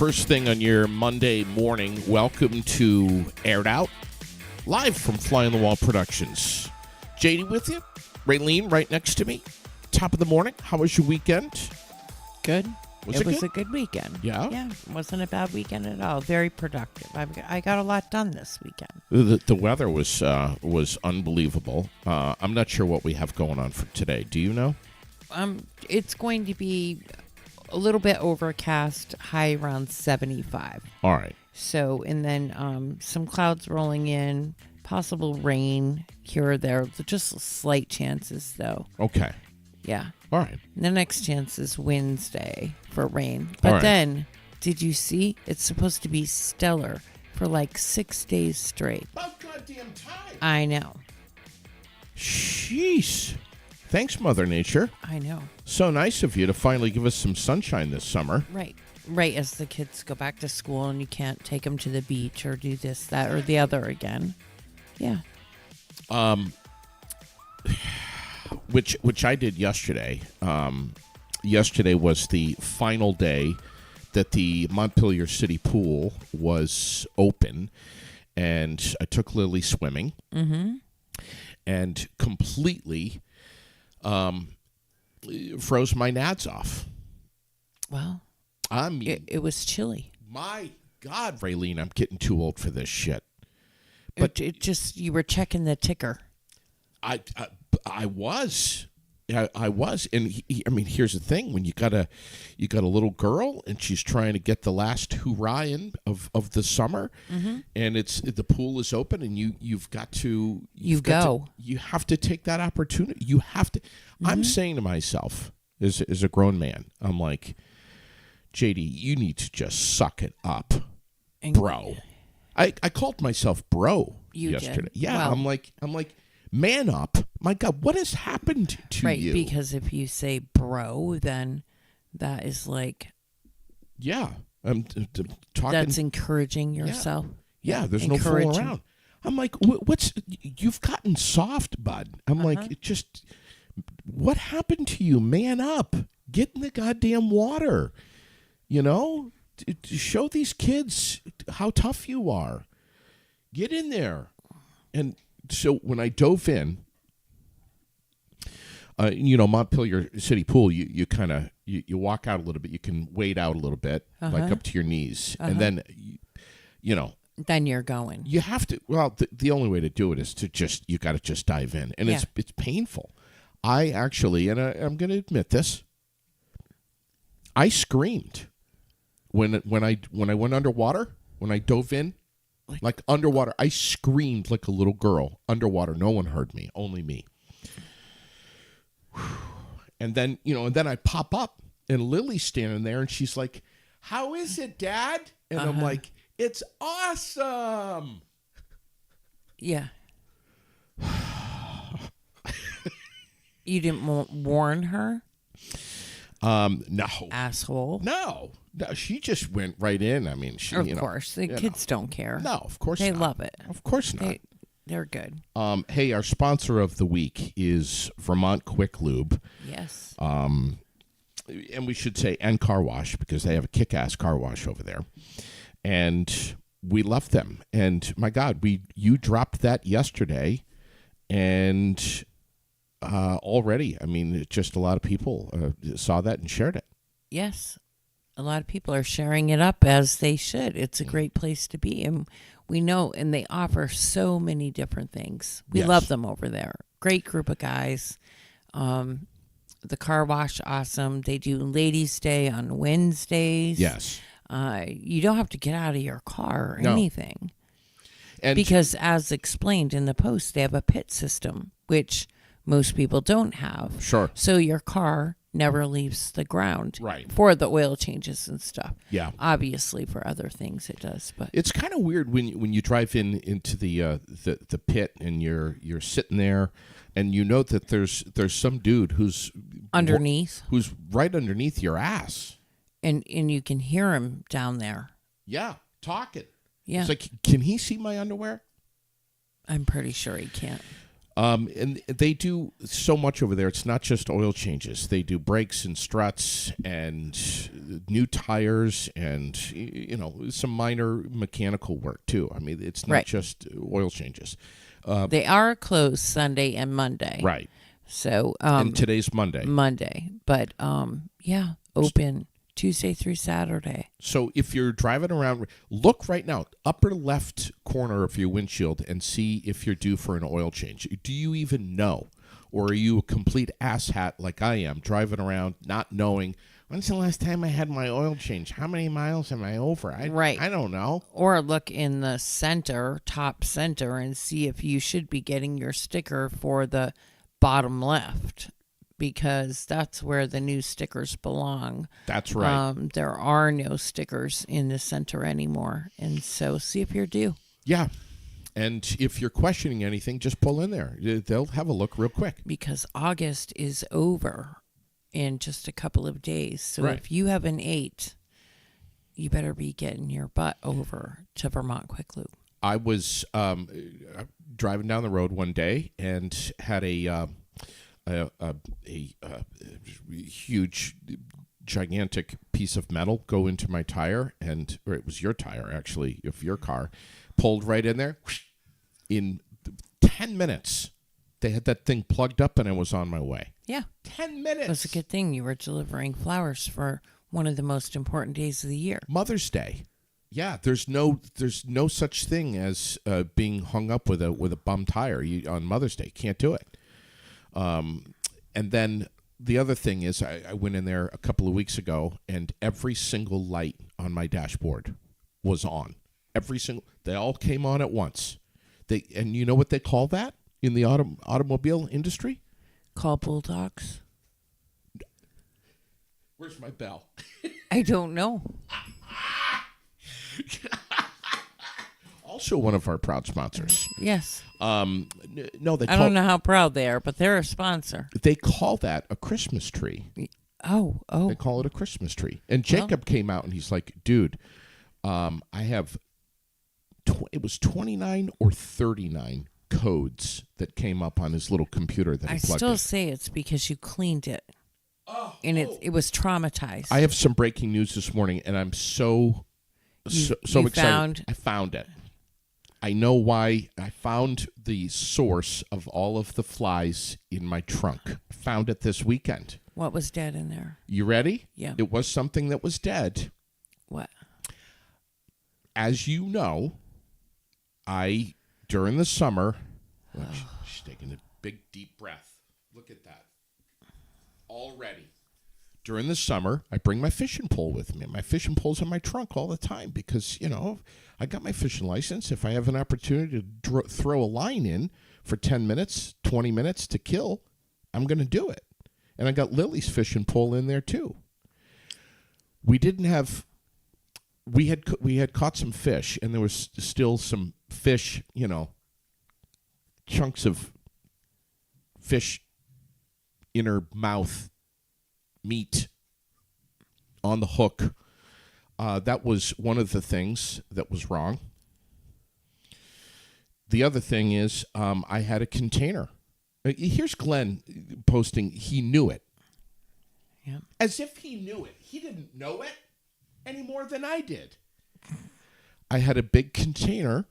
First thing on your Monday morning, welcome to Aired Out, live from Fly on the Wall Productions. JD with you, Raylene right next to me. Top of the morning, how was your weekend? Good. It was good? a good weekend. Yeah? Yeah, it wasn't a bad weekend at all. Very productive. I got a lot done this weekend. The weather was unbelievable. I'm not sure what we have going on for today. Do you know? It's going to be a little bit overcast, high around 75. All right. So, and then some clouds rolling in, possible rain here or there. Just slight chances, though. Okay. Yeah. All right. The next chance is Wednesday for rain. All But right. then, did you see? It's supposed to be stellar for like 6 days straight. About goddamn time. I know. Jeez. Thanks, Mother Nature. I know. So nice of you to finally give us some sunshine this summer. Right. Right as the kids go back to school and you can't take them to the beach or do this, that, or the other again. Yeah. Which I did yesterday. Yesterday was the final day that the Montpelier City Pool was open, and I took Lily swimming, and completely froze my nads off. Well, I mean, it was chilly. my God, Raylene, I'm getting too old for this shit. But it just, you were checking the ticker. I was. I was, and I mean, here's the thing: when you got a little girl, and she's trying to get the last hurrah in of the summer, and the pool is open, and you've got to you have to take that opportunity. You have to. I'm saying to myself, as a grown man, I'm like, JD, you need to just suck it up, bro. I called myself bro yesterday. Did. Yeah, Well, I'm like. Man up. My God, what has happened to you? Right, because if you say bro, then that is like... Yeah. I'm talking... That's encouraging yourself. Yeah, there's no fool around. I'm like, what's... You've gotten soft, bud. I'm like, it just... What happened to you? Man up. Get in the goddamn water. You know? To show these kids how tough you are. Get in there. And... So when I dove in, Montpelier City Pool, you kind of you walk out a little bit. You can wade out a little bit, like up to your knees, and then, then you're going. You have to. Well, the only way to do it is to you got to just dive in, and it's painful. I actually, and I'm going to admit this, I screamed when I went underwater, when I dove in. Like underwater, I screamed like a little girl underwater. No one heard me, only me. And then, I pop up, and Lily's standing there, and she's like, "How is it, Dad?" And I'm like, "It's awesome." Yeah. You didn't warn her? No. Asshole. No, she just went right in. I mean, of course. The kids don't care. No, of course they not. love it. Of course not. They're good. Hey, our sponsor of the week is Vermont Quick Lube. Yes. And we should say, and car wash, because they have a kick-ass car wash over there. And we love them. And my God, you dropped that yesterday, and already, I mean, just a lot of people saw that and shared it. Yes. A lot of people are sharing it up, as they should. It's a great place to be. And we know, and they offer so many different things. We love them over there. Great group of guys. The car wash, awesome. They do Ladies' Day on Wednesdays. Yes. You don't have to get out of your car or anything. And because as explained in the post, they have a pit system, which most people don't have. Sure. So your car never leaves the ground. Right. For the oil changes and stuff. Yeah. Obviously, for other things it does, but it's kind of weird when you drive into the pit and you're sitting there, and you know that there's some dude who's underneath, who's right underneath your ass, and you can hear him down there. Yeah, talking. Yeah. It's like, can he see my underwear? I'm pretty sure he can't. And they do so much over there. It's not just oil changes. They do brakes and struts and new tires and some minor mechanical work too. I mean, it's not Right. just oil changes. They are closed Sunday and Monday. Right. So And today's Monday. But yeah, open Tuesday through Saturday. So if you're driving around, look right now, upper left corner of your windshield and see if you're due for an oil change. Do you even know? Or are you a complete asshat like I am, driving around not knowing, when's the last time I had my oil change? How many miles am I over? Right. I don't know. Or look in the top center, and see if you should be getting your sticker for the bottom left, because that's where the new stickers belong. That's right. There are no stickers in the center anymore, and so see if you're due. Yeah. And if you're questioning anything, just pull in there. They'll have a look real quick. Because August is over in just a couple of days. So Right. if you have an 8, you better be getting your butt over to Vermont Quick Loop. I was driving down the road one day and had a huge, gigantic piece of metal go into my tire, or it was your tire actually, of your car, pulled right in there. In 10 minutes, they had that thing plugged up, and I was on my way. Yeah. 10 minutes. It was a good thing you were delivering flowers for one of the most important days of the year. Mother's Day. Yeah, there's no such thing as being hung up with a bum tire on Mother's Day. Can't do it. And then the other thing is, I went in there a couple of weeks ago, and every single light on my dashboard was on. They all came on at once. And you know what they call that in the automobile industry? Call Bulldogs? Where's my bell? I don't know. Also one of our proud sponsors. Yes. No, I don't know how proud they are, but they're a sponsor. They call that a Christmas tree. Oh. They call it a Christmas tree. And Jacob came out and he's like, dude, I have, it was 29 or 39 codes that came up on his little computer that he I plugged still in. say it's because you cleaned it. And it was traumatized. I have some breaking news this morning, and I'm so excited. I found it. I know why. I found the source of all of the flies in my trunk. Found it this weekend. What was dead in there? You ready? Yeah. It was something that was dead. What? As you know, during the summer, she's taking a big, deep breath. Look at that. Already. During the summer, I bring my fishing pole with me. My fishing pole's in my trunk all the time because, I got my fishing license. If I have an opportunity to throw a line in for 10 minutes, 20 minutes to kill, I'm going to do it. And I got Lily's fishing pole in there too. We had caught some fish, and there was still some fish, chunks of fish inner mouth meat on the hook. That was one of the things that was wrong. The other thing is I had a container. Here's Glenn posting, he knew it. Yeah. As if he knew it. He didn't know it any more than I did. I had a big container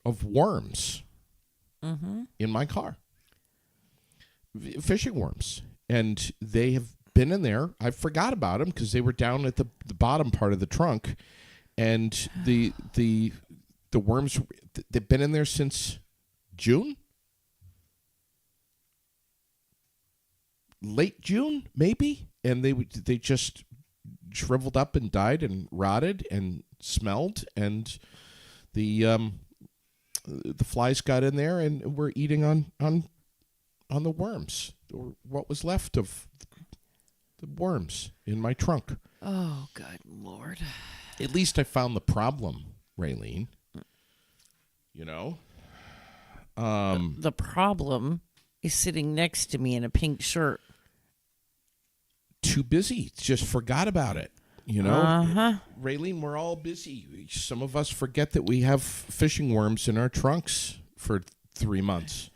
of worms in my car. Fishing worms. And they have been in there. I forgot about them because they were down at the bottom part of the trunk. And the worms, they've been in there since June? Late June, maybe? And they just shriveled up and died and rotted and smelled. And the flies got in there and were eating on the worms, or what was left of the worms in my trunk. Oh, good Lord. At least I found the problem, Raylene. The problem is sitting next to me in a pink shirt. Too busy. Just forgot about it. Raylene, we're all busy. Some of us forget that we have fishing worms in our trunks for 3 months.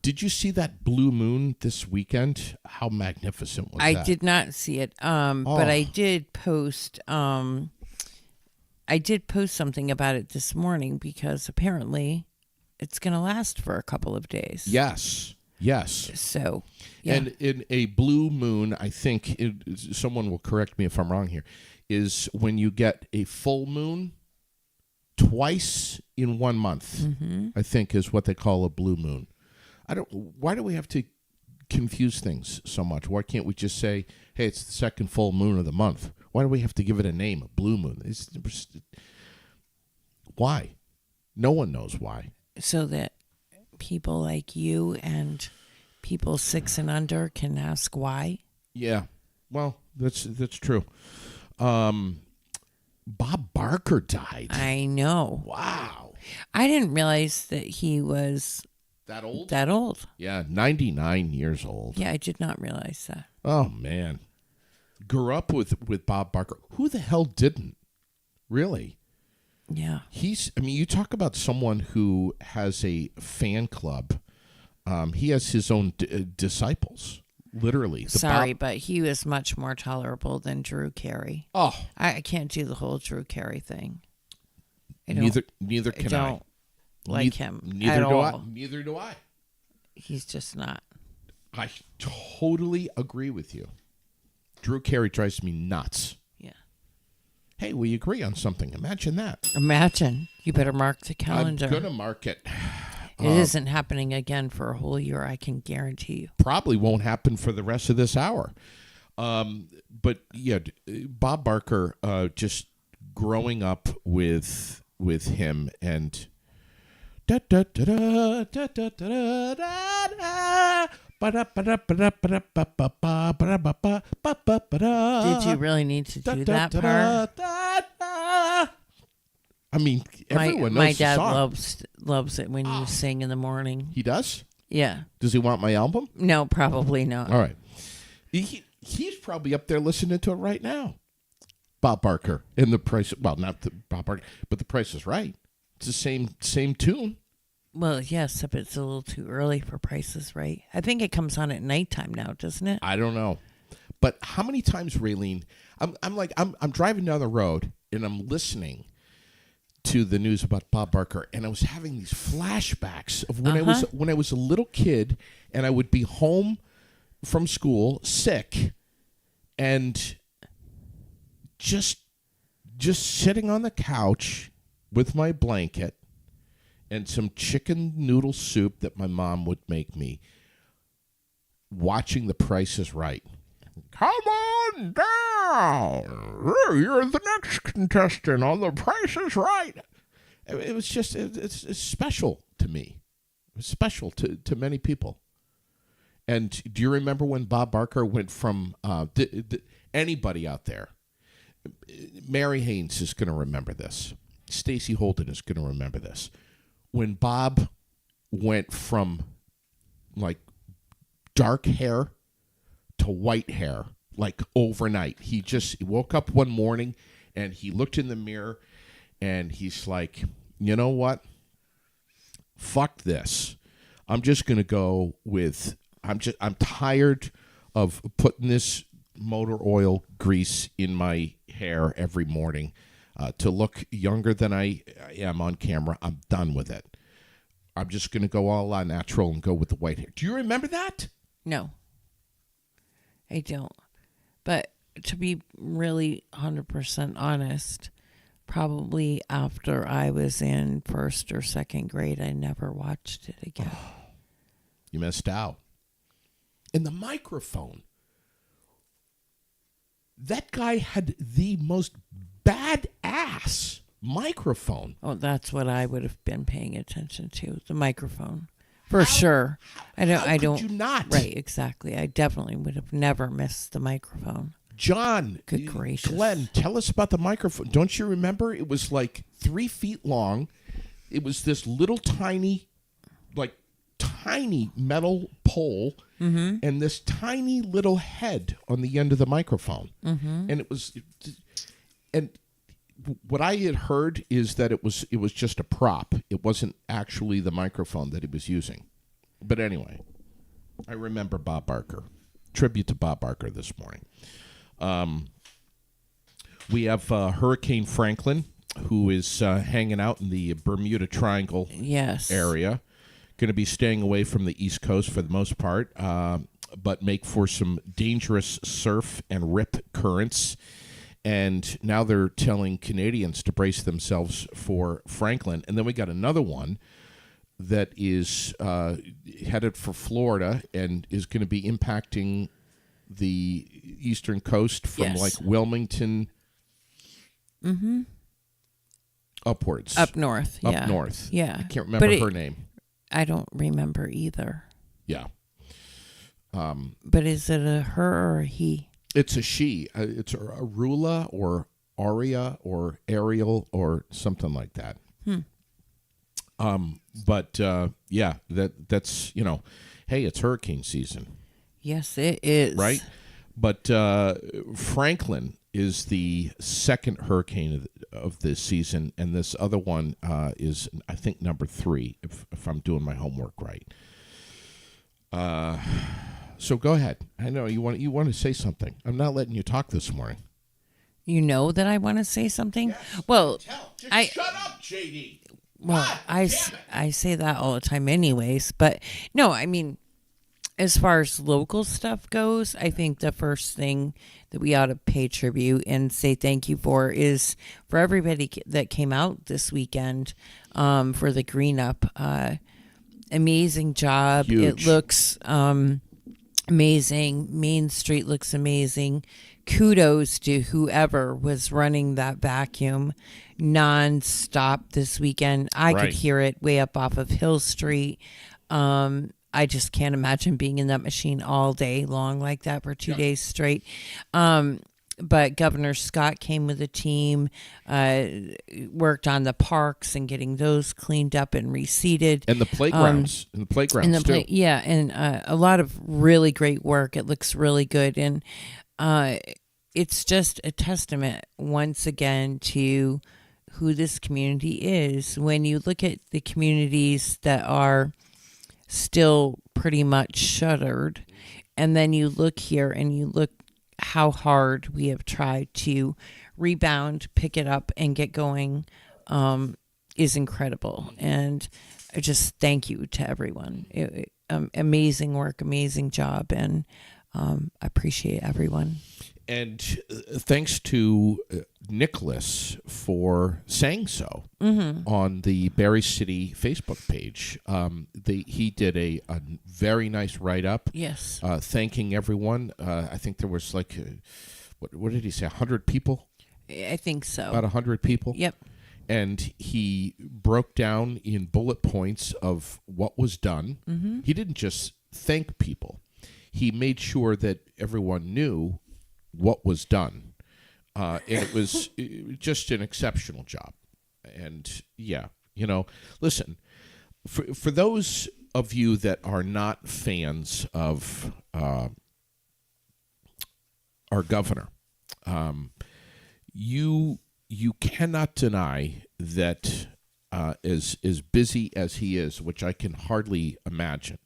Did you see that blue moon this weekend? How magnificent was I that? did not see it, but I did post. I did post something about it this morning because apparently it's going to last for a couple of days. Yes. So, yeah. And in a blue moon, I think someone will correct me if I'm wrong here, is when you get a full moon twice in 1 month. I think is what they call a blue moon. Why do we have to confuse things so much? Why can't we just say, hey, it's the second full moon of the month? Why do we have to give it a name, a blue moon? Why? No one knows why. So that people like you and people 6 and under can ask why. Yeah, well, that's true. Bob Barker died. I know. Wow. I didn't realize that he was That old? that old. Yeah, 99 years old. Yeah, I did not realize that. Oh, man. Grew up with Bob Barker. Who the hell didn't? Really? Yeah. You talk about someone who has a fan club. He has his own disciples, literally. Sorry, but he was much more tolerable than Drew Carey. Oh. I can't do the whole Drew Carey thing. Neither can I. don't like him Neither at do all. I. Neither do I. He's just not. I totally agree with you. Drew Carey drives me nuts. Yeah. Hey, we agree on something. Imagine that. Imagine. You better mark the calendar. I'm going to mark it. It isn't happening again for a whole year, I can guarantee you. Probably won't happen for the rest of this hour. But yeah, Bob Barker, just growing up with him and did you really need to do that part? I mean, everyone knows my the dad song. loves it when you sing in the morning. He does? Yeah. Does he want my album? No, probably not. All right. He's probably up there listening to it right now. Bob Barker and the Price. Well, not the Bob Barker, but the Price is Right. It's the same tune. Well, yes, but it's a little too early for Prices Right. I think it comes on at nighttime now, doesn't it? I don't know, but how many times, Raylene? I'm driving down the road and I'm listening to the news about Bob Barker, and I was having these flashbacks of when I was a little kid, and I would be home from school sick, and just sitting on the couch with my blanket and some chicken noodle soup that my mom would make me, watching The Price is Right. Come on down. You're the next contestant on The Price is Right. It was just, it's special to me. It was special to many people. And do you remember when Bob Barker went from, anybody out there, Mary Haynes is going to remember this. Stacey Holden is going to remember this. When Bob went from like dark hair to white hair, like overnight. He woke up one morning and he looked in the mirror and he's like, you know what? Fuck this. I'm just going to go with, I'm tired of putting this motor oil grease in my hair every morning to look younger than I am on camera. I'm done with it. I'm just going to go all natural and go with the white hair. Do you remember that? No. I don't. But to be really 100% honest, probably after I was in first or second grade, I never watched it again. Oh, you missed out. And the microphone. That guy had the most badass microphone. Oh, that's what I would have been paying attention to, the microphone. For sure. I don't. Could you not? Right, exactly. I definitely would have never missed the microphone. John, Good gracious. Glenn, tell us about the microphone. Don't you remember? It was like 3 feet long. It was this little tiny metal pole and this tiny little head on the end of the microphone. And it was, and what I had heard is that it was just a prop. It wasn't actually the microphone that he was using. But anyway, I remember Bob Barker. Tribute to Bob Barker this morning. We have Hurricane Franklin, who is hanging out in the Bermuda Triangle area. Going to be staying away from the East Coast for the most part, but make for some dangerous surf and rip currents. And now they're telling Canadians to brace themselves for Franklin. And then we got another one that is headed for Florida and is going to be impacting the eastern coast from like Wilmington upwards. Up north. Up north. Yeah. I can't remember her name. I don't remember either. Yeah. But is it a her or a he? It's a she. It's Arula or Aria or Ariel or something like that. But yeah, that's, you know, hey, it's hurricane season. Yes, it is. Right? But Franklin is the second hurricane of this season, and this other one is, I think, number 3, if I'm doing my homework right. So go ahead. I know you want to say something. I'm not letting you talk this morning. You know that I want to say something? Yes. Well, shut up, JD. Well, I say that all the time anyways, but no, I mean, as far as local stuff goes, I think the first thing that we ought to pay tribute and say thank you for is for everybody that came out this weekend for the green up. Amazing job. Huge. It looks amazing. Main Street looks amazing. Kudos to whoever was running that vacuum non-stop this weekend. I could hear it way up off of Hill Street. I just can't imagine being in that machine all day long like that for 2 days straight. But Governor Scott came with a team, worked on the parks and getting those cleaned up and reseeded. And the playgrounds. Too. Yeah, and a lot of really great work. It looks really good. And it's just a testament, once again, to who this community is. When you look at the communities that are still pretty much shuttered, and then you look here and you look how hard we have tried to rebound, pick it up, and get going, is incredible. And I just thank you to everyone. Amazing work, amazing job, and I appreciate everyone. And thanks to Nicholas for saying so on the Berry City Facebook page. He did a very nice write-up. Yes. Thanking everyone. I think there was like, what did he say, 100 people? I think so. About 100 people? Yep. And he broke down in bullet points of what was done. Mm-hmm. He didn't just thank people. He made sure that everyone knew what was done. And it was just an exceptional job. And yeah, you know, listen, for those of you that are not fans of our governor, you cannot deny that as busy as he is, which I can hardly imagine,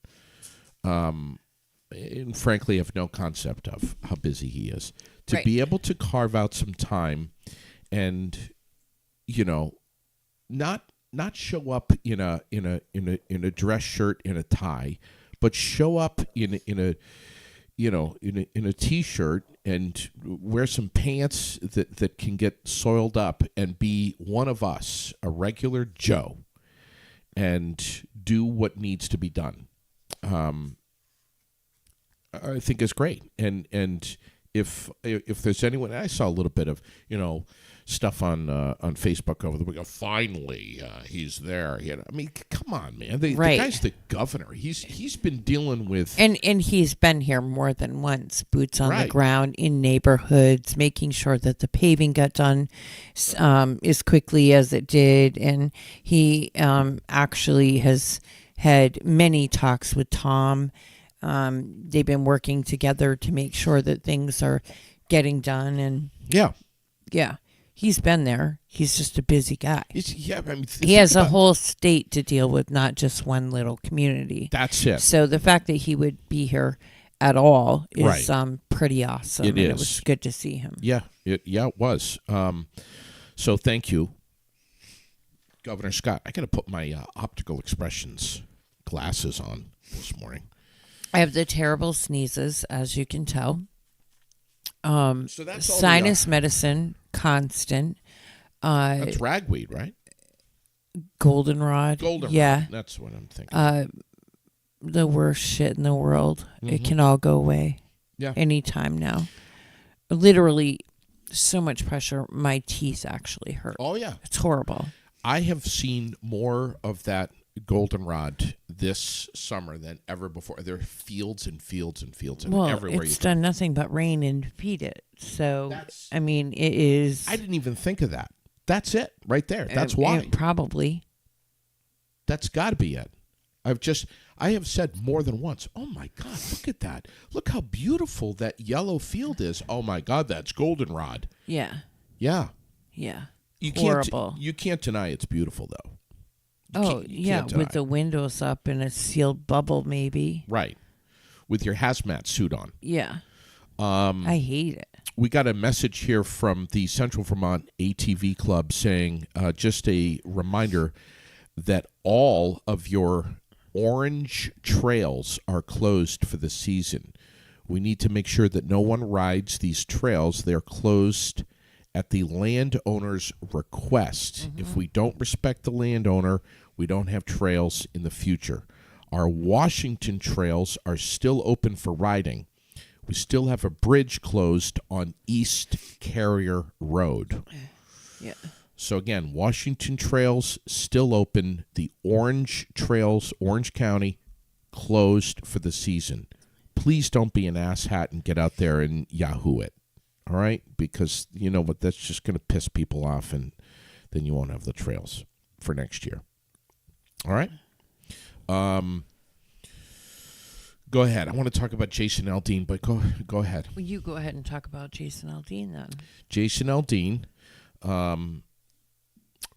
and frankly, I have no concept of how busy he is. To be able to carve out some time, and you know, not show up in a dress shirt and a tie, but show up in a t-shirt and wear some pants that can get soiled up and be one of us, a regular Joe, and do what needs to be done. I think is great, and if there's anyone, I saw a little bit of stuff on Facebook over the weekend. Finally, he's there. I mean, come on, man. The guy's the governor. He's been dealing with and he's been here more than once. Boots on the ground in neighborhoods, making sure that the paving got done as quickly as it did, and he actually has had many talks with Tom. They've been working together to make sure that things are getting done, and yeah, He's been there. He's just a busy guy. Yeah, I mean, He has a whole state to deal with, not just one little community. That's it. So the fact that he would be here at all is Right. Pretty awesome. It is. It was good to see him. Yeah, it was. So thank you, Governor Scott. I got to put my optical expressions glasses on this morning. I have the terrible sneezes, as you can tell. So that's all Sinus medicine, constant. That's ragweed, right? Goldenrod. Yeah. That's what I'm thinking. The worst shit in the world. Mm-hmm. It can all go away. Yeah. Anytime now. Literally, so much pressure. My teeth actually hurt. Oh, yeah. It's horrible. I have seen more of that goldenrod this summer than ever before. There are fields and fields and fields and everywhere. It's done nothing but rain and feed it. So, That's- I mean, it is. I didn't even think of that. That's it right there. That's why. Probably. That's got to be it. I have said more than once, oh my God, look at that. Look how beautiful that yellow field is. Oh my God, that's goldenrod. Yeah. Yeah. Yeah. You Horrible. You can't deny it's beautiful, though. You can't deny with the windows up and a sealed bubble, maybe. Right. With your hazmat suit on. Yeah. I hate it. We got a message here from the Central Vermont ATV Club saying, just a reminder that all of your orange trails are closed for the season. We need to make sure that no one rides these trails. They're closed at the landowner's request. Mm-hmm. If we don't respect the landowner, we don't have trails in the future. Our Washington trails are still open for riding. We still have a bridge closed on East Carrier Road. Yeah. So again, Washington trails still open. The orange trails, Orange County, closed for the season. Please don't be an asshat and get out there and Yahoo it. All right? Because you know what? That's just going to piss people off, and then you won't have the trails for next year. All right? Go ahead. I want to talk about Jason Aldean, but go ahead. Well, you go ahead and talk about Jason Aldean then. Jason Aldean,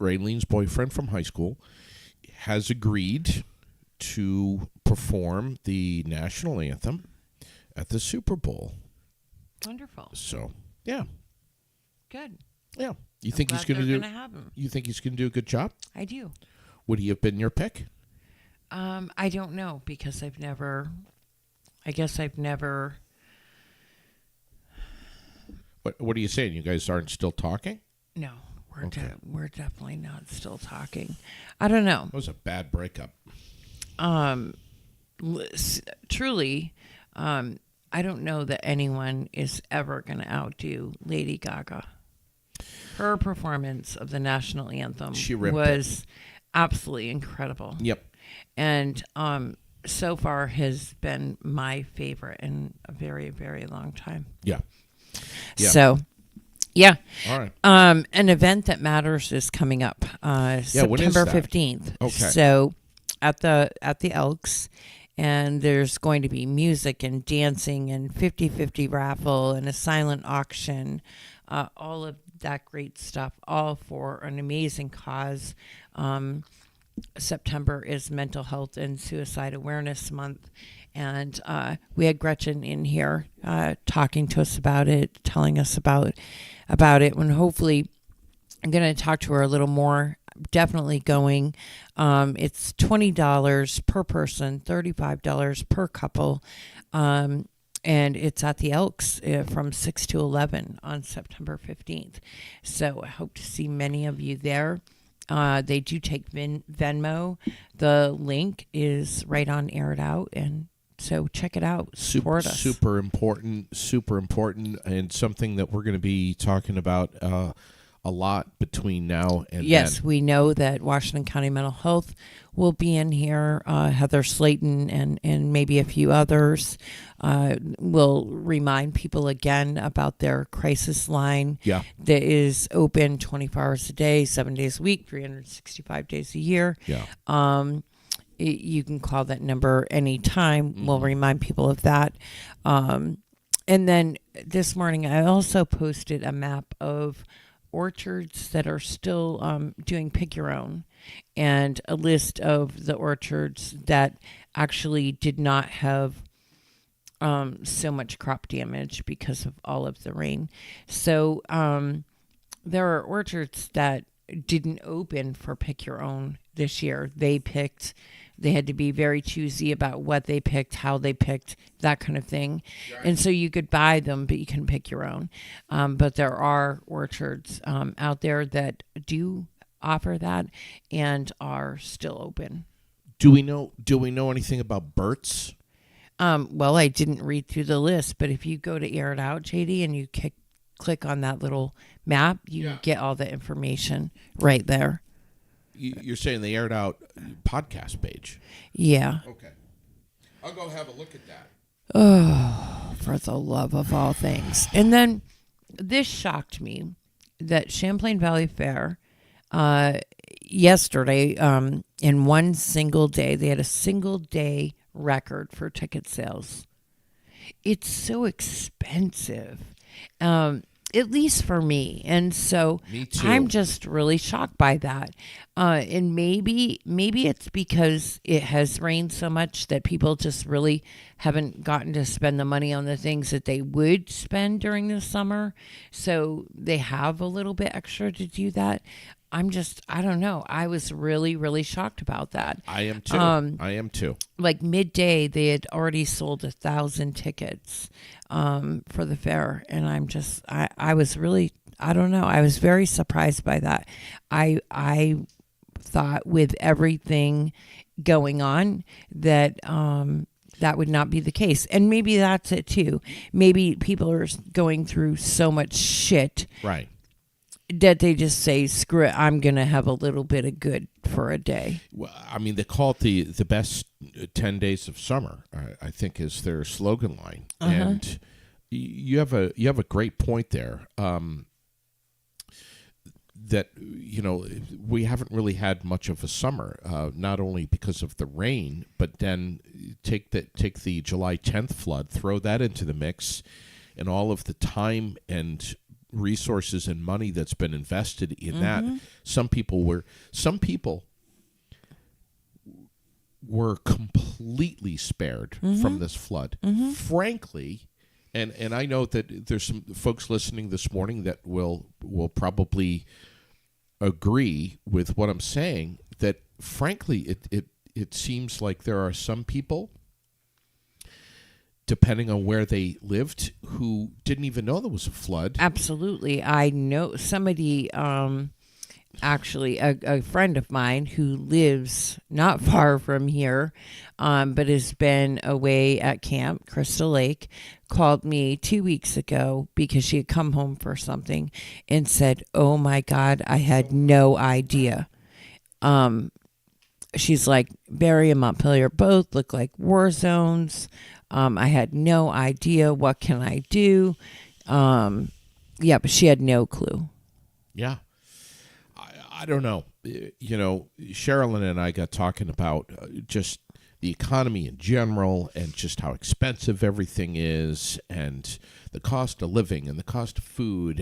Raylene's boyfriend from high school, has agreed to perform the national anthem at the Super Bowl. Wonderful. So, yeah. Good. Yeah. You think he's going to do? Have him. You think he's going to do a good job? I do. Would he have been your pick? I don't know because I've never. What are you saying? You guys aren't still talking? No, Okay. we're definitely not still talking. I don't know. It was a bad breakup. Truly, I don't know that anyone is ever going to outdo Lady Gaga. Her performance of the national anthem was absolutely incredible. Yep. And so far has been my favorite in a very, very long time. Yeah. Yeah. So, yeah. All right. An event that matters is coming up when is September that? 15th. Okay. So at the Elks, and there's going to be music and dancing and 50-50 raffle and a silent auction, all of that great stuff, all for an amazing cause. September is Mental Health and Suicide Awareness Month, and we had Gretchen in here talking to us about it, telling us about it, and hopefully I'm going to talk to her a little more. Definitely going. It's $20 per person, $35 per couple, and it's at the Elks from 6 to 11 on September 15th. So I hope to see many of you there. They do take Venmo. The link is right on Air It Out, and so check it out. Support us. Super important, and something that we're going to be talking about a lot between now and yes, then. We know that Washington County Mental Health will be in here. Heather Slayton and maybe a few others will remind people again about their crisis line. Yeah. That is open 24 hours a day, 7 days a week, 365 days a year. Yeah. You can call that number anytime. Mm-hmm. We'll remind people of that. And then this morning, I also posted a map of orchards that are still doing pick your own, and a list of the orchards that actually did not have so much crop damage because of all of the rain. So there are orchards that didn't open for pick your own this year. They had to be very choosy about what they picked, how they picked, that kind of thing. Right. And so you could buy them, but you can pick your own. But there are orchards out there that do offer that and are still open. Do we know anything about Burt's? Well, I didn't read through the list, but if you go to Air It Out, JD, and you click on that little map, you get all the information right there. You're saying the Aired Out podcast page? Yeah. Okay. I'll go have a look at that. Oh, for the love of all things. And then this shocked me that Champlain Valley Fair, yesterday, in one single day, they had a single day record for ticket sales. It's so expensive. At least for me. And so I'm just really shocked by that. And maybe it's because it has rained so much that people just really haven't gotten to spend the money on the things that they would spend during the summer. So they have a little bit extra to do that. I don't know. I was really, really shocked about that. I am too. Like midday, they had already sold 1,000 tickets for the fair. And I was really, I don't know. I was very surprised by that. I thought with everything going on that that would not be the case. And maybe that's it too. Maybe people are going through so much shit. Right. That they just say, screw it, I'm going to have a little bit of good for a day. Well, I mean, they call it the best 10 days of summer, I think is their slogan line. Uh-huh. And you have a great point there. That, we haven't really had much of a summer, not only because of the rain, but then take the July 10th flood, throw that into the mix, and all of the time and resources and money that's been invested in that. Some people were completely spared from this flood. Frankly, and I know that there's some folks listening this morning that will probably agree with what I'm saying, that frankly it seems like there are some people, depending on where they lived, who didn't even know there was a flood. Absolutely. I know somebody, actually, a friend of mine who lives not far from here, but has been away at camp, Crystal Lake, called me 2 weeks ago because she had come home for something and said, oh my God, I had no idea. She's like, Barry and Montpelier both look like war zones. I had no idea. What can I do? But she had no clue. Yeah. I don't know. Sherilyn and I got talking about just the economy in general and just how expensive everything is and the cost of living and the cost of food.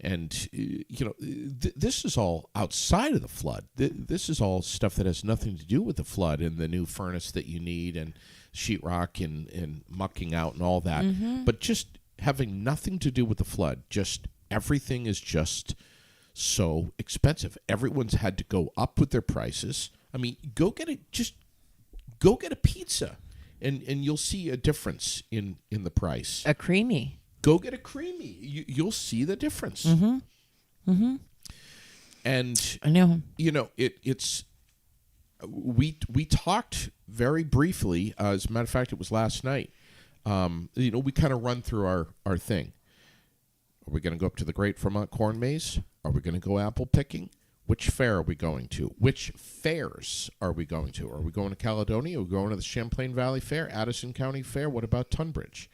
This is all outside of the flood. This is all stuff that has nothing to do with the flood and the new furnace that you need and sheetrock and mucking out and all that. But just having nothing to do with the flood, just everything is just so expensive. Everyone's had to go up with their prices. I mean, go get a pizza and you'll see a difference in the price. A creamy. Go get a creamy. You'll see the difference. And I know. It's we talked very briefly. As a matter of fact, it was last night. We kind of run through our thing. Are we going to go up to the Great Vermont Corn Maze? Are we going to go apple picking? Which fair are we going to? Which fairs are we going to? Are we going to Caledonia? Are we going to the Champlain Valley Fair? Addison County Fair? What about Tunbridge?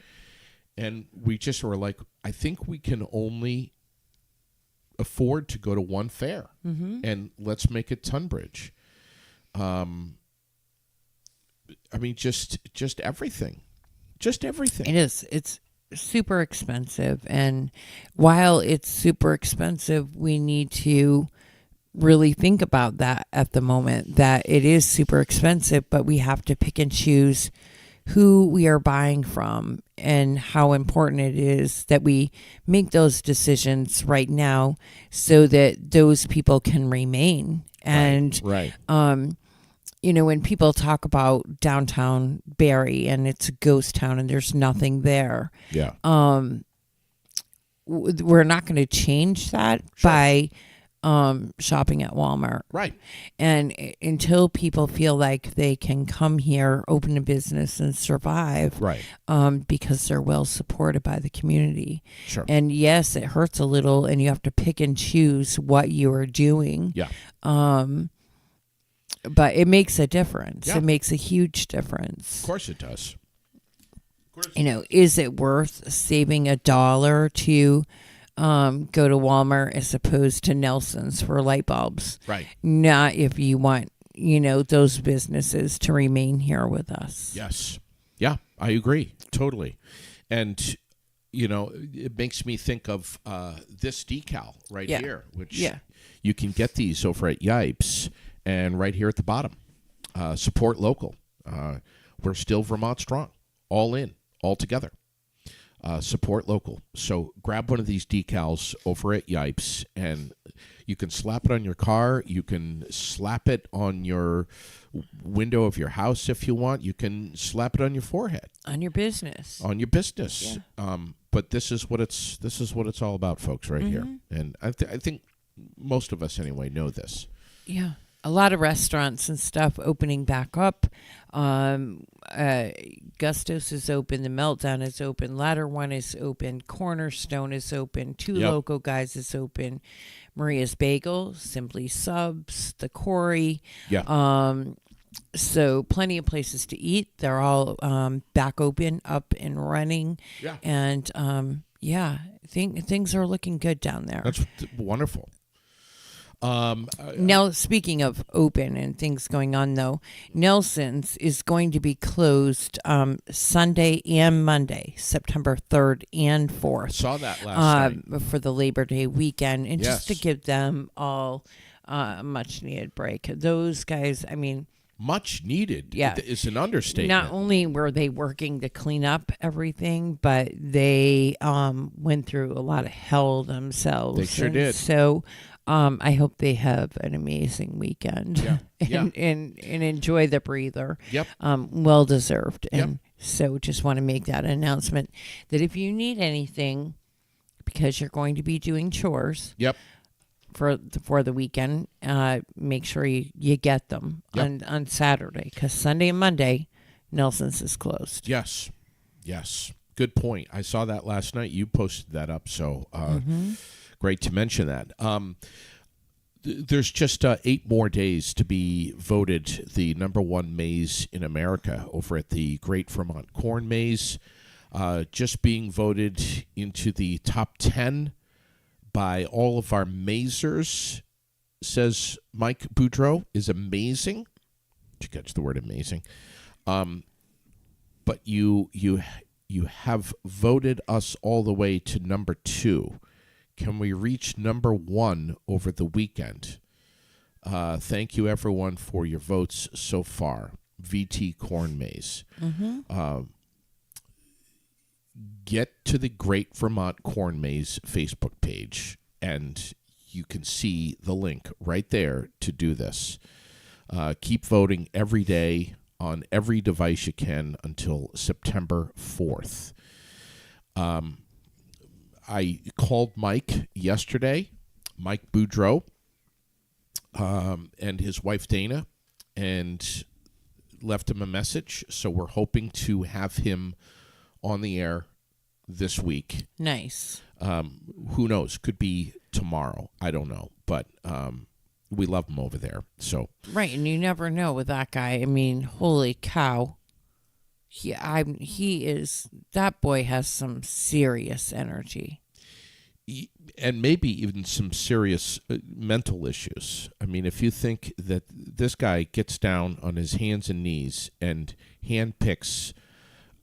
And we just were like, I think we can only afford to go to one fair. And let's make it Tunbridge. I mean, just everything. Just everything. It is. It's super expensive. And while it's super expensive, we need to really think about that at the moment, that it is super expensive, but we have to pick and choose who we are buying from and how important it is that we make those decisions right now so that those people can remain. And Right. when people talk about downtown Barrie and it's a ghost town and there's nothing there, Yeah. we're not going to change that by shopping at Walmart. Right. And until people feel like they can come here, open a business, and survive, Right. because they're well supported by the community. Sure. And yes, it hurts a little, and you have to pick and choose what you are doing. Yeah. But it makes a difference. Yeah. It makes a huge difference. Of course it does. Is it worth saving $1 to go to Walmart as opposed to Nelson's for light bulbs? Right. Not if you want, those businesses to remain here with us. Yes. Yeah, I agree. Totally. And, it makes me think of this decal right here, which you can get these over at Yipes and right here at the bottom. Support local. We're still Vermont strong. All in. All together. Support local. So grab one of these decals over at Yipes, and you can slap it on your car. You can slap it on your window of your house if you want. You can slap it on your forehead. On your business. On your business. Yeah. But this is what it's all about, folks, right here. And I think most of us anyway know this. Yeah. A lot of restaurants and stuff opening back up. Gustos is open. The Meltdown is open. Ladder One is open. Cornerstone is open. Two Local Guys is open. Maria's Bagel, Simply Subs, The Quarry. Yeah. So plenty of places to eat. They're all back open, up and running. Yeah. And things are looking good down there. That's wonderful. Now, speaking of open and things going on, though, Nelson's is going to be closed Sunday and Monday, September 3rd and 4th. I saw that last night. For the Labor Day weekend. And just to Yes. give them all a much-needed break. Those guys, Much needed. Yeah. It's an understatement. not only were they working to clean up everything, but they went through a lot of hell themselves. They sure And did. So I hope they have an amazing weekend Yeah. and enjoy the breather. Yep. Well deserved. Yep. And so just want to make that announcement that if you need anything, because you're going to be doing chores Yep. for the weekend, make sure you get them on Saturday, because Sunday and Monday, Nelson's is closed. Yes. Yes. Good point. I saw that last night. You posted that up, so great to mention that. There's just 8 more days to be voted the #1 maize in America over at the Great Vermont Corn Maze. Just being voted into the top 10 by all of our mazers, says Mike Boudreau, is amazing. Did you catch the word amazing? But you have voted us all the way to #2. Can we reach #1 over the weekend? Thank you, everyone, for your votes so far. VT Corn Maze. Get to the Great Vermont Corn Maze Facebook page, and you can see the link right there to do this. Keep voting every day on every device you can until September 4th. I called Mike yesterday, Mike Boudreau, and his wife Dana, and left him a message. So we're hoping to have him on the air this week. Nice. Who knows? Could be tomorrow. I don't know. But we love him over there. So Right, and you never know with that guy. Holy cow. That boy has some serious energy. And maybe even some serious mental issues. If you think that this guy gets down on his hands and knees and handpicks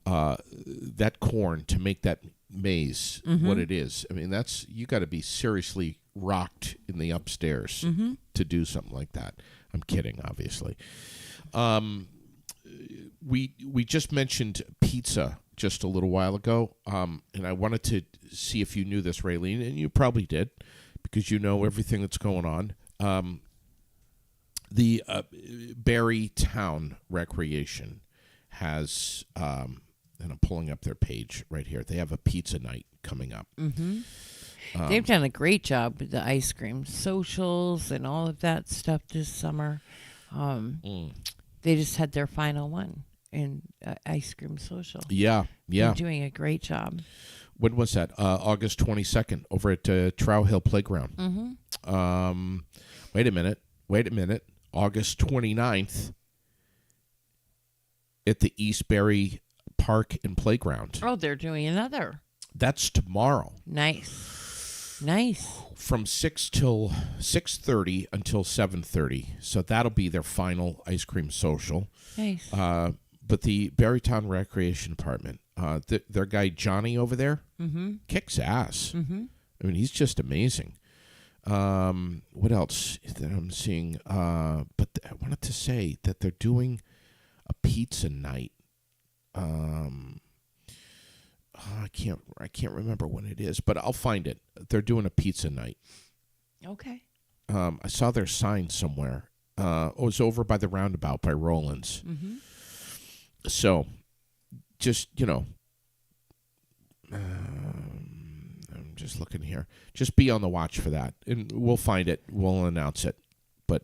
that corn to make that maze, what it is. I mean, you got to be seriously rocked in the upstairs to do something like that. I'm kidding, obviously. We just mentioned pizza just a little while ago, and I wanted to see if you knew this, Raylene, and you probably did because you know everything that's going on. The Barry Town Recreation has, and I'm pulling up their page right here. They have a pizza night coming up. They've done a great job with the ice cream socials and all of that stuff this summer. They just had their final one in ice cream social. Yeah. They're doing a great job. When was that? August 22nd over at Trow Hill Playground. Wait a minute. August 29th at the Eastbury Park and Playground. Oh, they're doing another. That's tomorrow. Nice. From 6 till 6:30 until 7:30. So that'll be their final ice cream social. Nice. But the Barrytown Recreation Department, their guy Johnny over there, kicks ass. I mean, he's just amazing. What else that I'm seeing? But I wanted to say that they're doing a pizza night. I can't remember when it is, but I'll find it. They're doing a pizza night. Okay. I saw their sign somewhere. It was over by the roundabout by Roland's. So, just, I'm just looking here. Just be on the watch for that, and we'll find it. We'll announce it. But,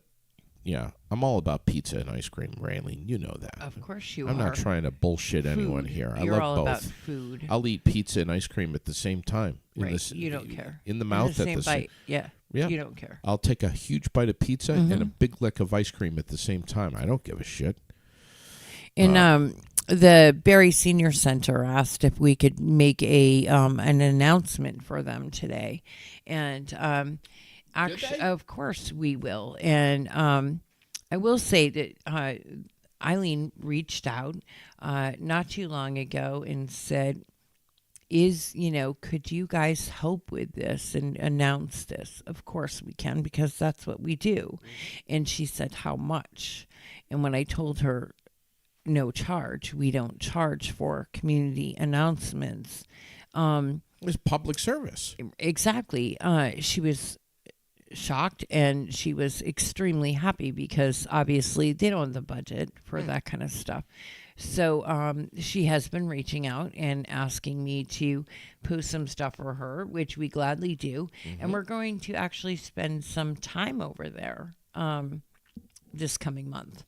yeah, I'm all about pizza and ice cream, Raylene. You know that. Of course you are. I'm not trying to bullshit anyone here. You're I love all both. about food. I'll eat pizza and ice cream at the same time. You don't care. In the mouth in the at the same bite. Yeah. You don't care. I'll take a huge bite of pizza and a big lick of ice cream at the same time. I don't give a shit. And the Barry Senior Center asked if we could make an announcement for them today, and actually, of course, we will. And I will say that Eileen reached out not too long ago and said, could you guys help with this and announce this? Of course we can, because that's what we do. And she said, how much? And when I told her, no charge, we don't charge for community announcements. It's public service. Exactly. She was shocked, and she was extremely happy because obviously they don't have the budget for that kind of stuff. So she has been reaching out and asking me to post some stuff for her, which we gladly do. And we're going to actually spend some time over there this coming month.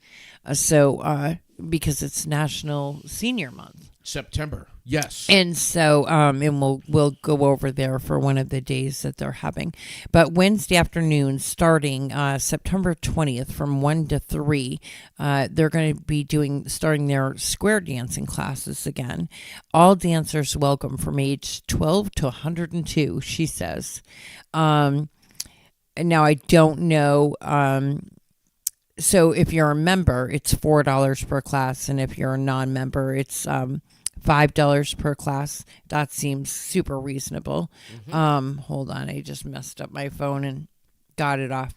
Because it's National Senior Month. September, yes. And so, and we'll go over there for one of the days that they're having. But Wednesday afternoon, starting September 20th from 1 to 3, they're going to be starting their square dancing classes again. All dancers welcome from age 12 to 102, she says. And now I don't know. So if you're a member, it's $4 per class, and if you're a non-member, it's $5 per class. That seems super reasonable. Hold on, I just messed up my phone and got it off.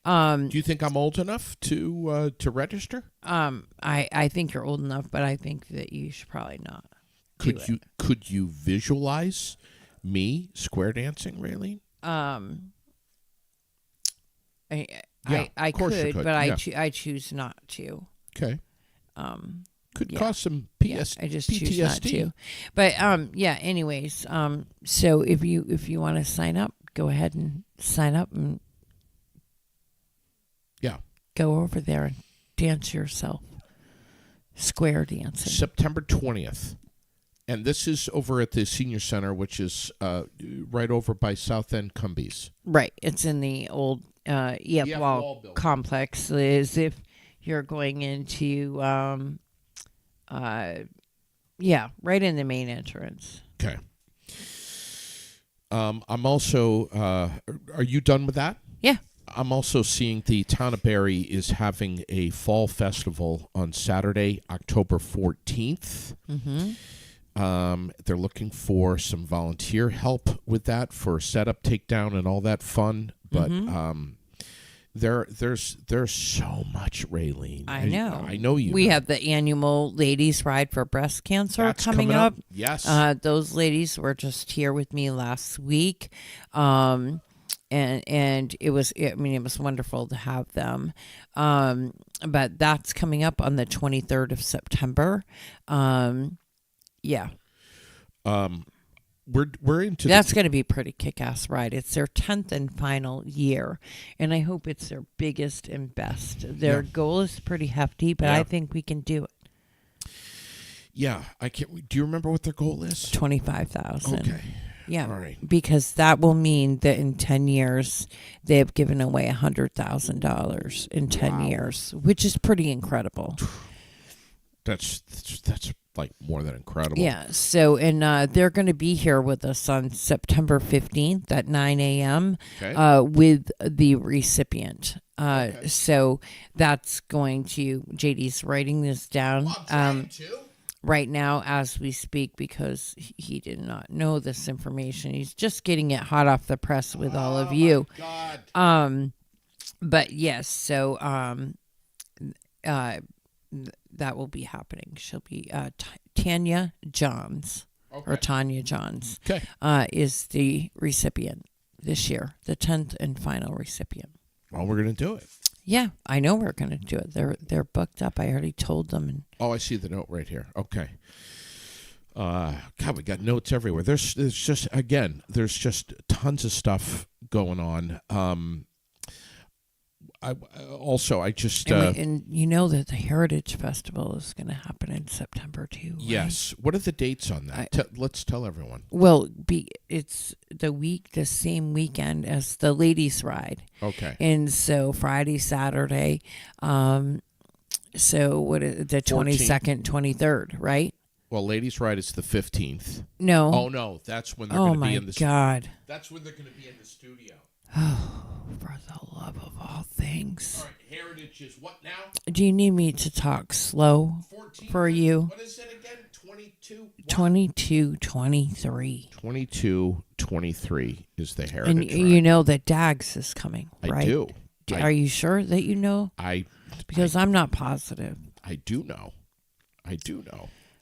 Do you think I'm old enough to register? I think you're old enough, but I think that you should probably not. Could you visualize me square dancing, Raylene? I could, but yeah. I choose not to. Okay. Could cause some I just choose not to. But anyways, so if you want to sign up, go ahead and sign up and go over there and dance yourself. Square dancing. September 20th. And this is over at the Senior Center, which is right over by South End Cumbies. Right. It's in the old Wall complex. As if you're going into, right in the main entrance. Okay. I'm also, are you done with that? Yeah. I'm also seeing the town of Barry is having a fall festival on Saturday, October 14th. They're looking for some volunteer help with that for setup, takedown, and all that fun. But there's so much, Raylene. I know. I know you. We have the annual ladies' ride for breast cancer That's coming up. Yes. Those ladies were just here with me last week. And it was wonderful to have them. But that's coming up on the 23rd of September. Yeah. We're into That's going to be a pretty kick-ass ride. It's their 10th and final year, and I hope it's their biggest and best. Their goal is pretty hefty, but I think we can do it. Yeah, I can't. Do you remember what their goal is? 25,000. Okay. Yeah, all right. Because that will mean that in 10 years they have given away $100,000 in 10 years, which is pretty incredible. That's like more than incredible. Yeah. So, and they're going to be here with us on September 15th at 9 a.m. With the recipient. So that's going to, JD's writing this down. Well, I'm trying to. Right now as we speak, because he did not know this information. He's just getting it hot off the press with all of you. My God. But yes, so that will be happening. She'll be Tanya Johns, or Tanya Johns, is the recipient this year, the 10th and final recipient. Well, we're going to do it. Yeah, I know we're going to do it. They're booked up. I already told them. And I see the note right here. Okay. God, we got notes everywhere. There's just tons of stuff going on. And you know that the Heritage Festival is going to happen in September too. Right? Yes. What are the dates on that? Let's tell everyone. Well, it's the same weekend as the Ladies' Ride. Okay. And so Friday, Saturday, so what is the 22nd, 23rd, right? Well, Ladies' Ride is the 15th. No. Oh no, that's when they're going to be in the. Oh my God. That's when they're going to be in the studio. Oh, for the love of all things. All right, Heritage is what now? Do you need me to talk slow 14, for you? What is it again? 22? 22, 23. 22, 23 is the Heritage And you know that Dags is coming, right? I do. Are you sure that you know? Because I'm not positive. I do know.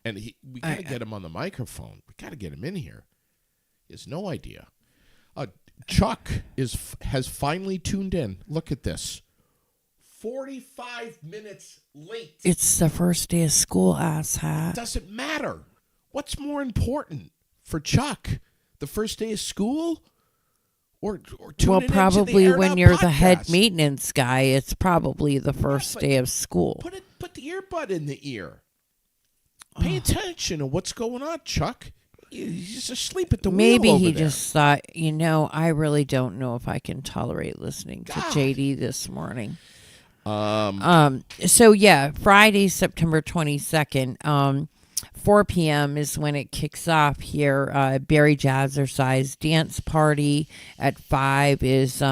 And we got to get him on the microphone. We got to get him in here. He has no idea. Chuck has finally tuned in. Look at this. 45 minutes late. It's the first day of school, asshat. Doesn't matter. What's more important for Chuck? The first day of school? Or well, probably when you're the head maintenance guy, it's probably the first day of school. Put the earbud in the ear. Pay attention to what's going on, Chuck. He's asleep at the wheel. Maybe over he there. just thought, I really don't know if I can tolerate listening to JD this morning. So yeah, Friday, September 22nd, 4 p.m. is when it kicks off here. Barry Jazzercise Dance Party. At 5 is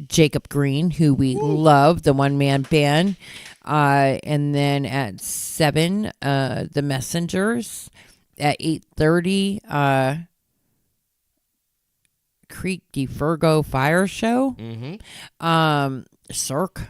Jacob Green, who we love, the one-man band. And then at 7, the Messengers. At 8:30, Creek DeFergo Fire Show. Mm-hmm. Cirque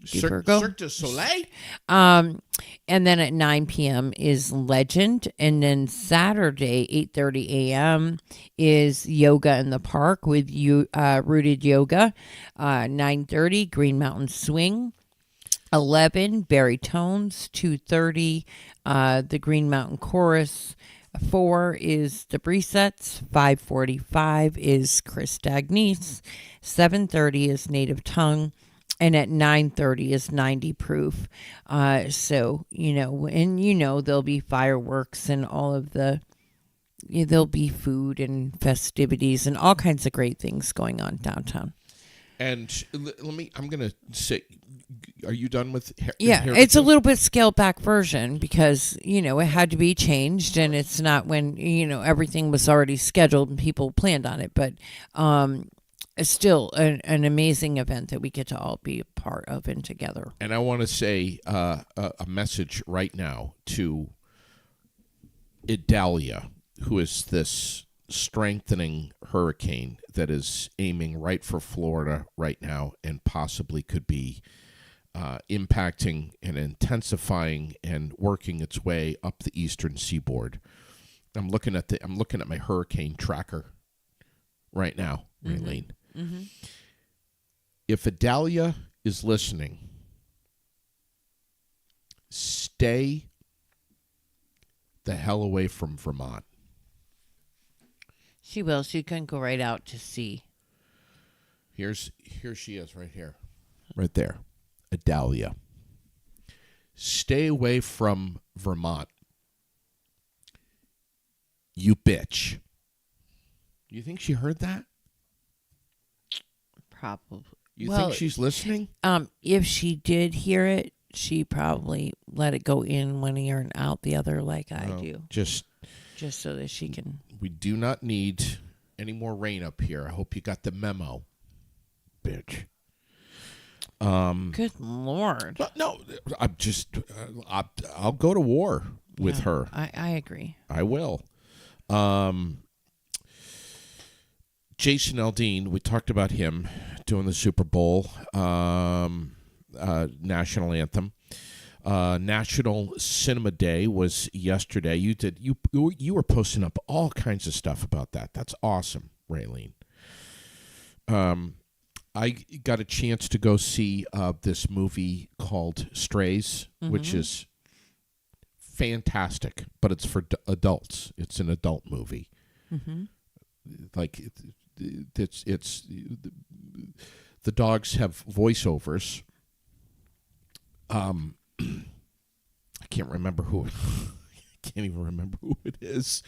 du Soleil. And then at 9 p.m. is Legend. And then Saturday, 8:30 a.m. is Yoga in the Park with Rooted Yoga. 9:30, Green Mountain Swing. 11, Barry Tones. 2:30, the Green Mountain Chorus. 4 is the Bresets. 5:45 is Chris Dagnese. 7:30 is Native Tongue. And at 9:30 is 90 Proof. So, there'll be fireworks and all of there'll be food and festivities and all kinds of great things going on downtown. And I'm going to say, are you done with it's a little bit scaled back version because, it had to be changed and it's not when, everything was already scheduled and people planned on it. But it's still an amazing event that we get to all be a part of and together. And I want to say a message right now to Idalia, who is this strengthening hurricane that is aiming right for Florida right now and possibly could be impacting and intensifying and working its way up the eastern seaboard. I'm looking at my hurricane tracker right now, Raylene. Mm-hmm. If Idalia is listening, stay the hell away from Vermont. She will. She can go right out to sea. Here she is right here. Right there. Idalia. Stay away from Vermont. You bitch. You think she heard that? Probably. You think she's listening? If she did hear it, she probably let it go in one ear and out the other, like I do. Just so that she can. We do not need any more rain up here. I hope you got the memo, bitch. Good Lord. No, I'm just. I'll go to war with her. I agree. I will. Jason Aldean, we talked about him doing the Super Bowl national anthem. National Cinema Day was yesterday. You were posting up all kinds of stuff about that. That's awesome, Raylene. I got a chance to go see this movie called Strays, which is fantastic, but it's for adults. It's an adult movie. Mm-hmm. Like it's the dogs have voiceovers. I can't remember who. I can't even remember who it is.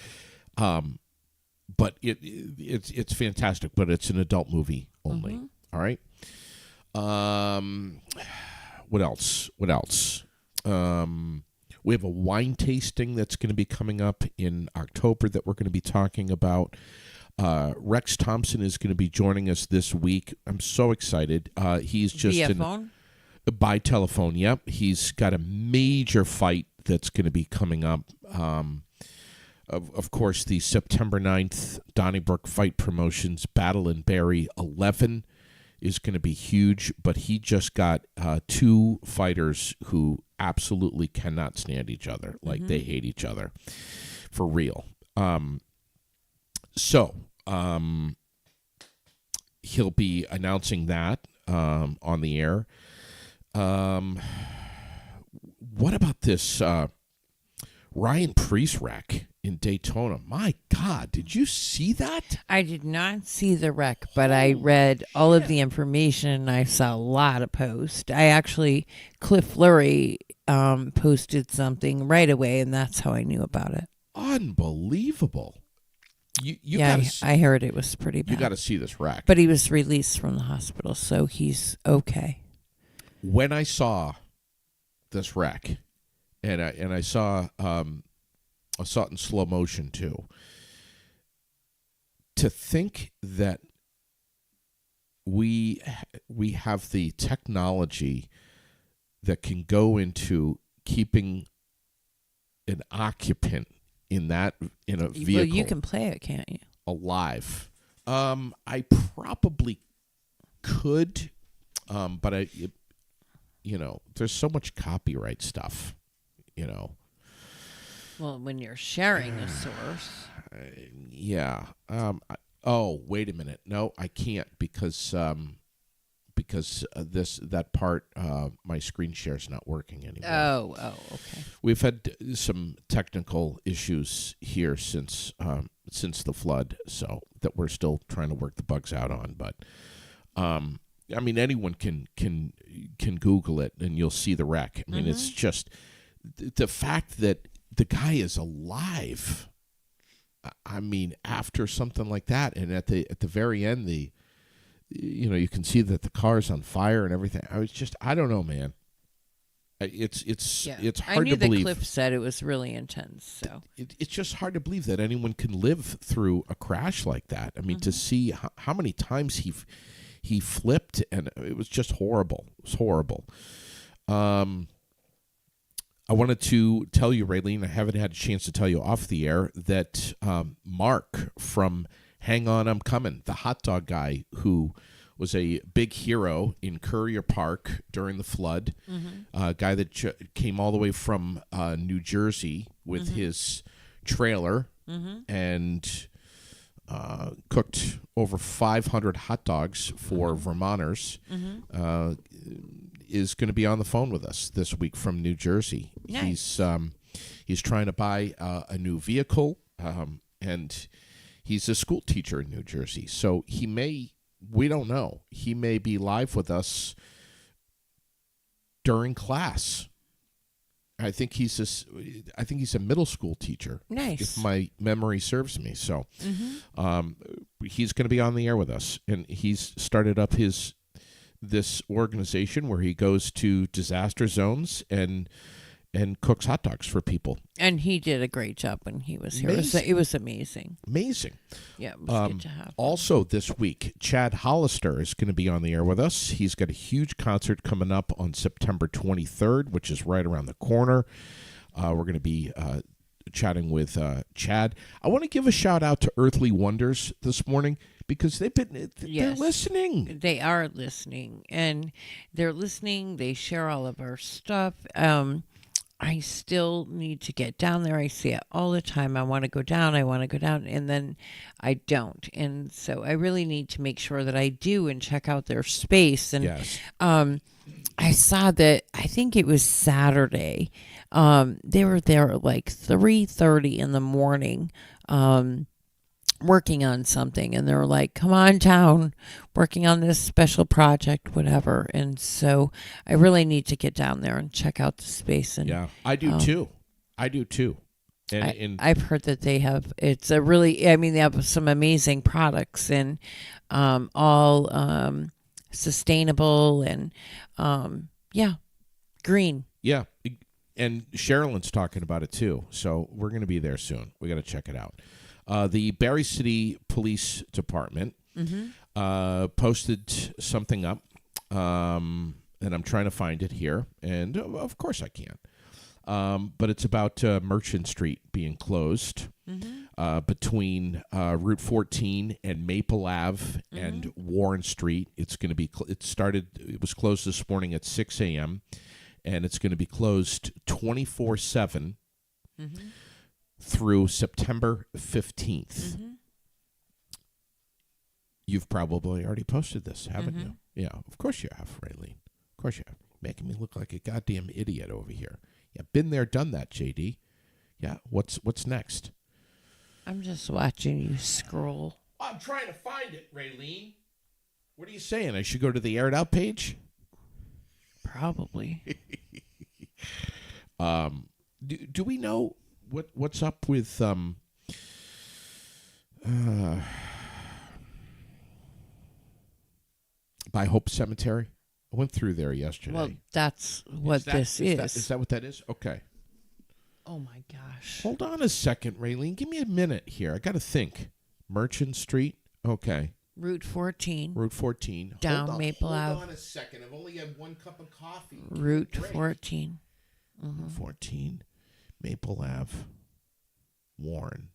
But it's fantastic. But it's an adult movie only. Mm-hmm. All right. What else? We have a wine tasting that's going to be coming up in October that we're going to be talking about. Rex Thompson is going to be joining us this week. I'm so excited. He's just via phone? By telephone. Yep, he's got a major fight that's going to be coming up. Of course, the September 9th Donnybrook Fight Promotions Battle in Barrie 11 is going to be huge, but he just got two fighters who absolutely cannot stand each other. Like, they hate each other for real. So he'll be announcing that on the air. What about this Ryan Priest wreck in Daytona? My God, did you see that? I did not see the wreck, but I read all of the information and I saw a lot of posts. Cliff Flurry posted something right away, and that's how I knew about it. Unbelievable. I heard it was pretty bad. You got to see this wreck. But he was released from the hospital, so he's okay. When I saw this wreck, and I saw it in slow motion too. To think that we have the technology that can go into keeping an occupant in a vehicle. Well, you can play it, can't you? Alive. I probably could, but there's so much copyright stuff, Well, when you're sharing a source. Yeah. Wait a minute. No, I can't because that part my screen share is not working anymore. Oh, okay. We've had some technical issues here since the flood, so that we're still trying to work the bugs out on. But I mean, anyone can Google it and you'll see the wreck. I mean, it's just the fact that the guy is alive. I mean, after something like that, and at the very end, you can see that the car's on fire and everything. I don't know, man. It's hard to believe. I knew that Cliff said it was really intense. So it's just hard to believe that anyone can live through a crash like that. I mean, to see how many times he flipped, and it was just horrible. It was horrible. I wanted to tell you, Raylene, I haven't had a chance to tell you off the air, that Mark from Hang On, I'm Coming, the hot dog guy who was a big hero in Courier Park during the flood, a guy that came all the way from New Jersey with his trailer and cooked over 500 hot dogs for Vermonters, is going to be on the phone with us this week from New Jersey. Nice. He's trying to buy a new vehicle, and he's a school teacher in New Jersey. So we don't know, he may be live with us during class. I think he's a middle school teacher. Nice. If my memory serves me. So he's going to be on the air with us, and he's started up this organization where he goes to disaster zones and cooks hot dogs for people. And he did a great job when he was here. Amazing. It was amazing. Amazing. Yeah, it was good to have him. Also this week, Chad Hollister is going to be on the air with us. He's got a huge concert coming up on September 23rd, which is right around the corner. We're going to be chatting with Chad. I want to give a shout out to Earthly Wonders this morning, because they're listening. They are listening, and they're listening. They share all of our stuff. I still need to get down there. I see it all the time. I want to go down, and then I don't. And so I really need to make sure that I do and check out their space. And Yes. I saw that, I think it was Saturday. They were there at like 3:30 in the morning, working on something, and they were like, come on down, working on this special project, whatever. And so I really need to get down there and check out the space. And Yeah, I do too. And I've heard that they have, they have some amazing products, and all sustainable and green. yeah, and Sherilyn's talking about it too. So we're going to be there soon. We got to check it out. The Barrie City Police Department posted something up, and I'm trying to find it here, and of course I can. But it's about Merchant Street being closed between Route 14 and Maple Ave and Warren Street. It's going to be. It was closed this morning at 6 a.m. and it's going to be closed 24/7. Through September 15th. You've probably already posted this, haven't you? Yeah, of course you have, Raylene. Of course you have. Making me look like a goddamn idiot over here. Yeah, been there, done that, JD. Yeah, what's next? I'm just watching you scroll. I'm trying to find it, Raylene. What are you saying? I should go to the Aired Out page? Probably. Do we know what's up with by Hope Cemetery? I went through there yesterday. Well, that's what this is. Is that what that is? Okay. Oh my gosh. Hold on a second, Raylene. Give me a minute here. I got to think. Merchant Street. Okay. Route 14. Route 14. Down Maple Ave. Hold on a second. I've only had one cup of coffee. Route 14. 14. Maple Ave. Warren.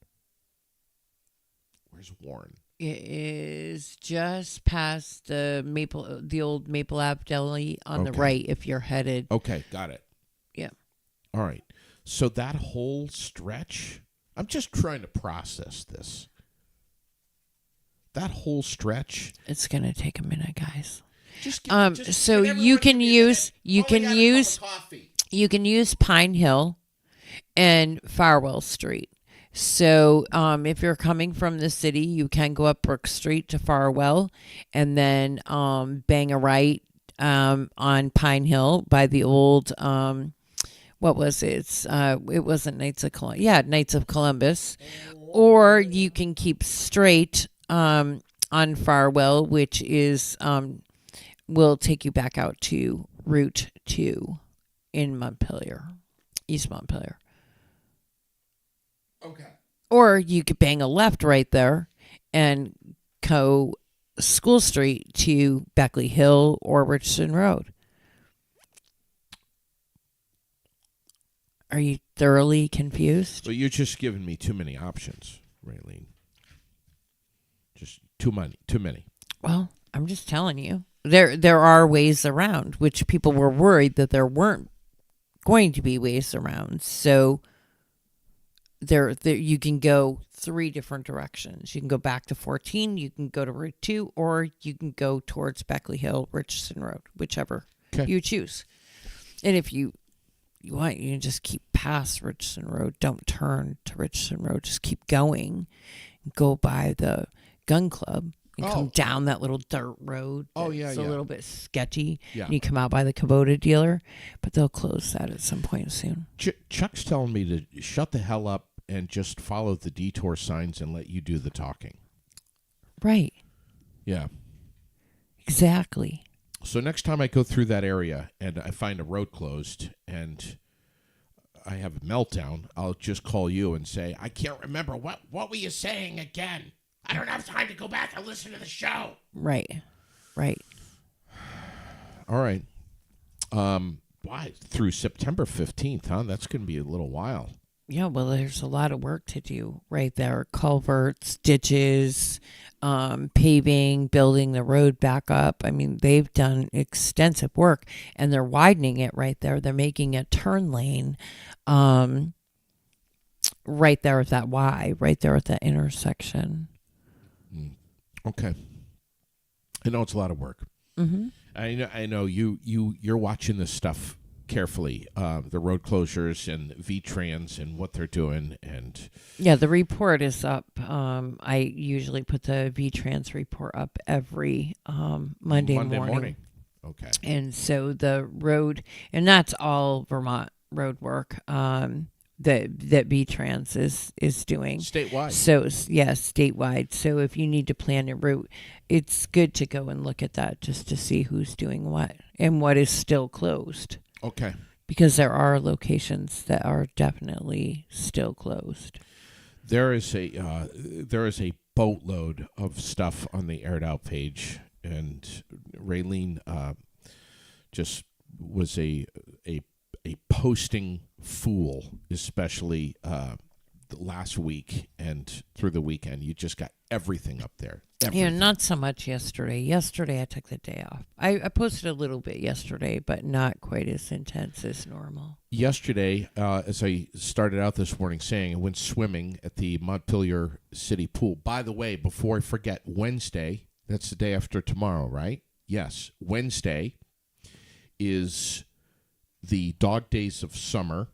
Where's Warren? It is just past the old Maple Ave Deli on the right if you're headed. Okay, got it. Yeah. All right. So that whole stretch, I'm just trying to process this. That whole stretch. It's going to take a minute, guys. So you can use Pine Hill and Farwell Street. So if you're coming from the city, you can go up Brook Street to Farwell, and then bang a right on Pine Hill by the old what was it? It wasn't Knights of Columbus. Yeah, Knights of Columbus. Or you can keep straight on Farwell, which is will take you back out to Route 2 in Montpelier, East Montpelier. Okay. Or you could bang a left right there and go School Street to Beckley Hill or Richardson Road. Are you thoroughly confused? Well, you're just giving me too many options, Raylene. Just too many. Well, I'm just telling you. There are ways around, which people were worried that there weren't going to be ways around. So there you can go 3 different directions. You can go back to 14, you can go to Route 2, or you can go towards Beckley Hill, Richardson Road, whichever you choose. And if you want, you can just keep past Richardson Road. Don't turn to Richardson Road. Just keep going. Go by the gun club and come down that little dirt road. It's a little bit sketchy. Yeah. And you come out by the Kubota dealer, but they'll close that at some point soon. Chuck's telling me to shut the hell up and just follow the detour signs and let you do the talking. Right. Yeah. Exactly. So next time I go through that area and I find a road closed and I have a meltdown, I'll just call you and say, I can't remember. What were you saying again? I don't have time to go back and listen to the show. Right. All right. Why? Through September 15th, huh? That's going to be a little while. Yeah, well, there's a lot of work to do right there. Culverts, ditches, paving, building the road back up. I mean, they've done extensive work, and they're widening it right there. They're making a turn lane right there at that Y, right there at that intersection. Okay. I know it's a lot of work. Mm-hmm. I know you're watching this stuff carefully, the road closures and V-Trans and what they're doing. And yeah, the report is up. I usually put the V-Trans report up every Monday morning. Okay. And so the road, and that's all Vermont road work that V-Trans is doing. Statewide. So, yes, statewide. So if you need to plan your route, it's good to go and look at that just to see who's doing what and what is still closed. Okay. Because there are locations that are definitely still closed. There is a boatload of stuff on the Aired Out page, and Raylene just was a posting fool, especially last week and through the weekend. You just got everything up there. Everything. Yeah, not so much yesterday. Yesterday I took the day off. I posted a little bit yesterday, but not quite as intense as normal. Yesterday, as I started out this morning saying, I went swimming at the Montpelier City Pool. By the way, before I forget, Wednesday, that's the day after tomorrow, right? Yes, Wednesday is the dog days of summer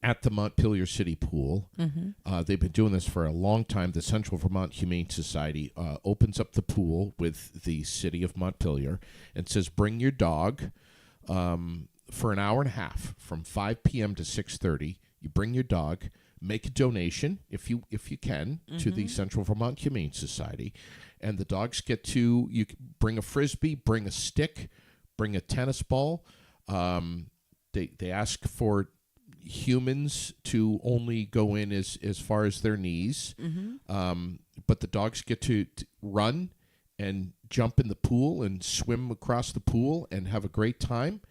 at the Montpelier City Pool. Mm-hmm. They've been doing this for a long time. The Central Vermont Humane Society opens up the pool with the city of Montpelier and says, bring your dog for an hour and a half from 5 p.m. to 6:30. You bring your dog, make a donation if you can to the Central Vermont Humane Society, and the dogs get to, you bring a Frisbee, bring a stick, bring a tennis ball. They ask for humans to only go in as far as their knees, but the dogs get to run and jump in the pool and swim across the pool and have a great time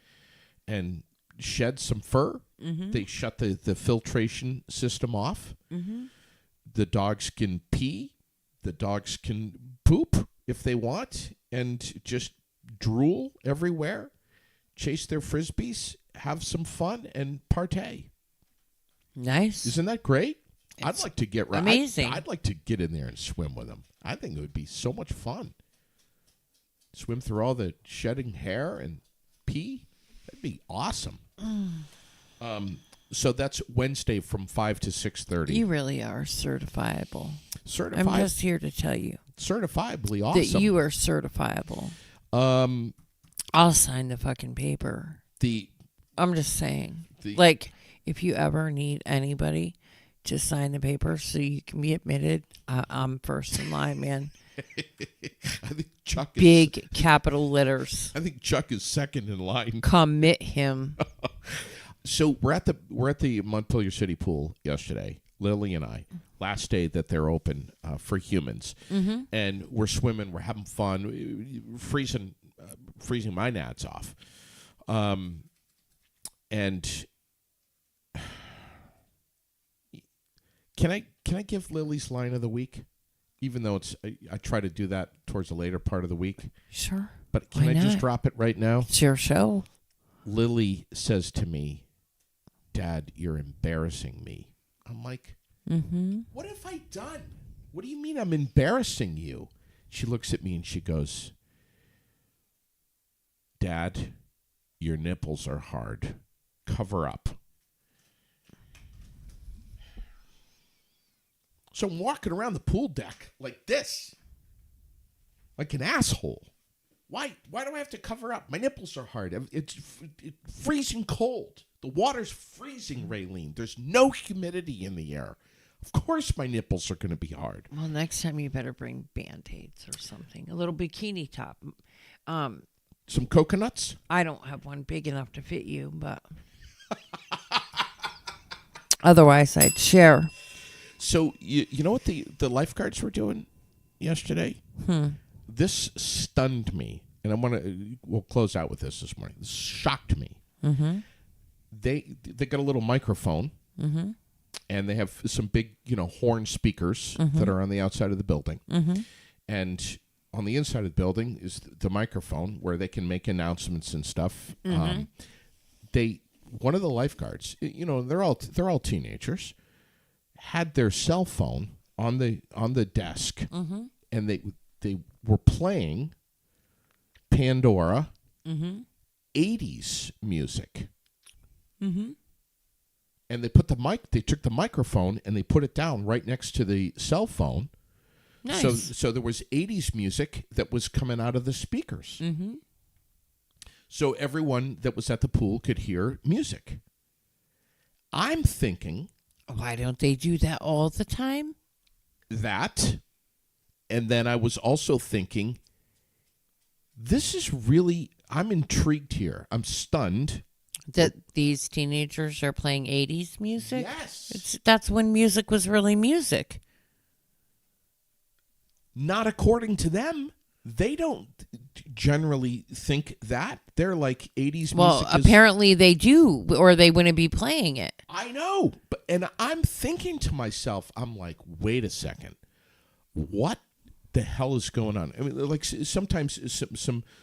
and shed some fur. They shut the filtration system off. The dogs can pee, the dogs can poop if they want, and just drool everywhere, chase their Frisbees, have some fun, and partay. Nice. Isn't that great? I'd like to get amazing. I'd like to get in there and swim with them. I think it would be so much fun. Swim through all the shedding hair and pee. That'd be awesome. So that's Wednesday from 5 to 6:30. You really are certifiable. Certified. I'm just here to tell you certifiably awesome. that you are certifiable. I'll sign the fucking paper. I'm just saying. Like, if you ever need anybody to sign the paper so you can be admitted, I'm first in line, man. I think Chuck is big capital letters. I think Chuck is second in line. Commit him. So we're at the Montpelier City Pool yesterday, Lily and I. Last day that they're open for humans, and we're swimming. We're having fun, freezing my nads off, and Can I give Lily's line of the week? Even though I try to do that towards the later part of the week. Sure. But can Why I just not? drop it right now? It's your show. Lily says to me, "Dad, you're embarrassing me." I'm like, What have I done? What do you mean I'm embarrassing you? She looks at me and she goes, "Dad, your nipples are hard. Cover up." So I'm walking around the pool deck like this, like an asshole. Why do I have to cover up? My nipples are hard. It's freezing cold. The water's freezing, Raylene. There's no humidity in the air. Of course my nipples are going to be hard. Well, next time you better bring Band-Aids or something. A little bikini top. Some coconuts? I don't have one big enough to fit you, but otherwise I'd share. So you know what the lifeguards were doing yesterday? This stunned me, and we'll close out with this morning. This shocked me. They got a little microphone, and they have some big horn speakers that are on the outside of the building, and on the inside of the building is the microphone where they can make announcements and stuff. One of the lifeguards, they're all teenagers, had their cell phone on the desk, and they were playing Pandora 80s music. And they took the microphone and they put it down right next to the cell phone. Nice. So there was 80s music that was coming out of the speakers. So everyone that was at the pool could hear music. I'm thinking, Why don't they do that all the time? that, and then I was also thinking, this is really, I'm intrigued here. I'm stunned. That these teenagers are playing 80s music? Yes. That's when music was really music. Not according to them. They don't generally think that. They're like 80s Well, music. apparently they do, or they wouldn't be playing it. I know. And I'm thinking to myself, I'm like, wait a second. What the hell is going on? I mean, like sometimes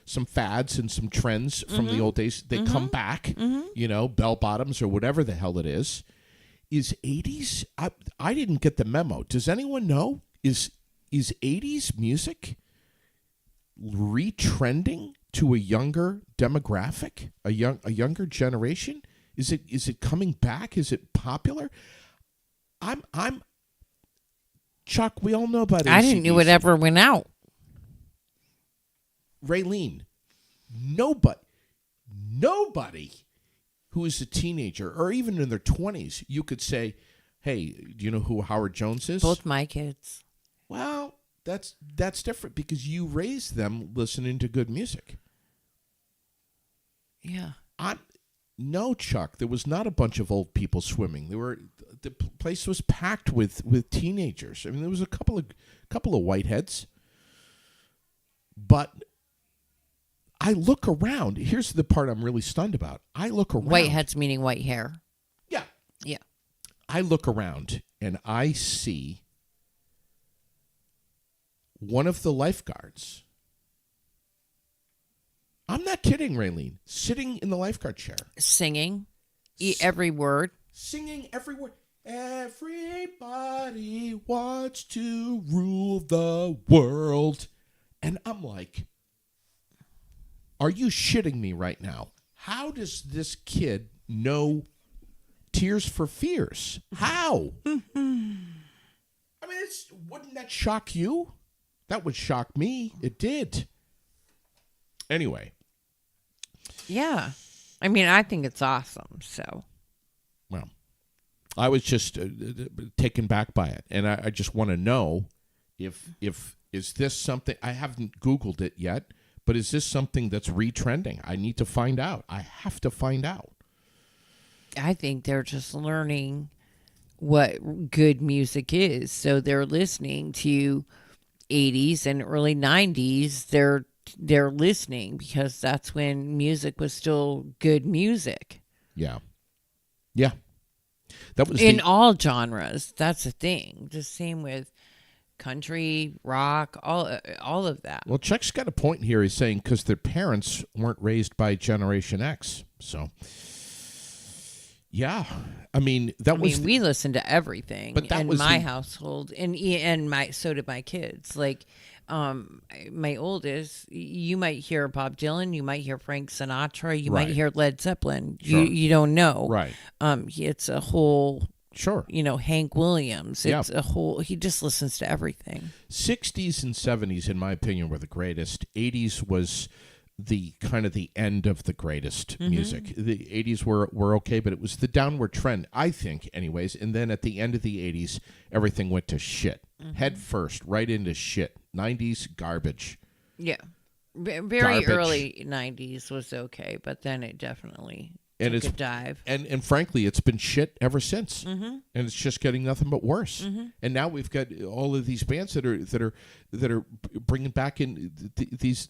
some fads and some trends from the old days, they come back, bell bottoms or whatever the hell it is. Is 80s? I didn't get the memo. Does anyone know? Is 80s music retrending to a younger demographic, a younger generation? Is it coming back? Is it popular? I'm Chuck, we all know about I didn't know it ever went out. Raylene, nobody who is a teenager or even in their 20s, you could say, "Hey, do you know who Howard Jones is?" Both my kids. Well, that's different because you raised them listening to good music. Yeah. No, Chuck, there was not a bunch of old people swimming. The place was packed with teenagers. I mean, there was a couple of whiteheads. But I look around. Here's the part I'm really stunned about. I look around. Whiteheads meaning white hair. Yeah. Yeah. I look around and I see one of the lifeguards. I'm not kidding, Raylene. Sitting in the lifeguard chair. Singing. Every word. Singing every word. Everybody wants to rule the world. And I'm like, are you shitting me right now? How does this kid know Tears for Fears? How? I mean, wouldn't that shock you? That would shock me. It did. Anyway. Yeah. I mean, I think it's awesome, so. Well, I was just taken back by it. And I just want to know if is this something, I haven't Googled it yet, but is this something that's retrending? I need to find out. I have to find out. I think they're just learning what good music is. So they're listening to 80s and early 90s. They're listening because that's when music was still good music. Yeah. Yeah. That was in all genres. That's the thing. The same with country, rock, all of that. Well, Chuck's got a point here. He's saying because their parents weren't raised by Generation X. So, yeah. I mean, we listened to everything but that in was my household, and so did my kids. Like, my oldest, you might hear Bob Dylan, you might hear Frank Sinatra, you might hear Led Zeppelin. Sure. You don't know. Right. It's a whole. Sure. Hank Williams. It's a whole. He just listens to everything. 60s and 70s, in my opinion, were the greatest. 80s was the kind of the end of the greatest music. The 80s were okay, but it was the downward trend, I think, anyways. And then at the end of the 80s, everything went to shit. Head first, right into shit. 90s, garbage. Yeah. Very Garbage. early 90s was okay, but then it definitely took a dive. And frankly, it's been shit ever since. And it's just getting nothing but worse. And now we've got all of these bands that are bringing back in these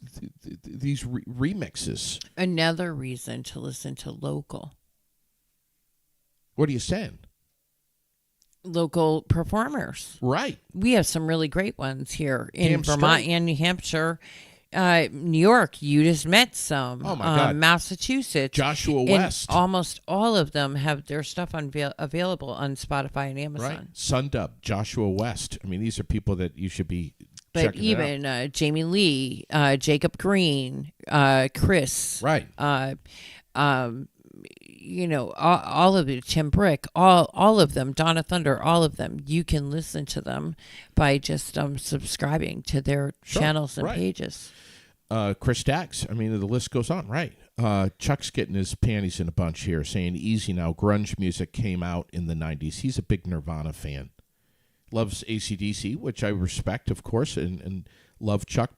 remixes. Another reason to listen to local. What are you saying? Local performers. Right. We have some really great ones here in Damn Vermont straight. and New Hampshire. New York, you just met some. Oh, my God. Massachusetts. Joshua And West. almost all of them have their stuff available on Spotify and Amazon. Right. Sundub, Joshua West. I mean, these are people that you should be But checking even Jamie Lee, Jacob Green, Chris. Right. All of it, Tim Brick, all of them, Donna Thunder, all of them. You can listen to them by just subscribing to their channels and pages. Chris Dax. I mean, the list goes on. Right. Chuck's getting his panties in a bunch here, saying easy now. Grunge music came out in the 90s. He's a big Nirvana fan. Loves AC/DC, which I respect, of course, and love Chuck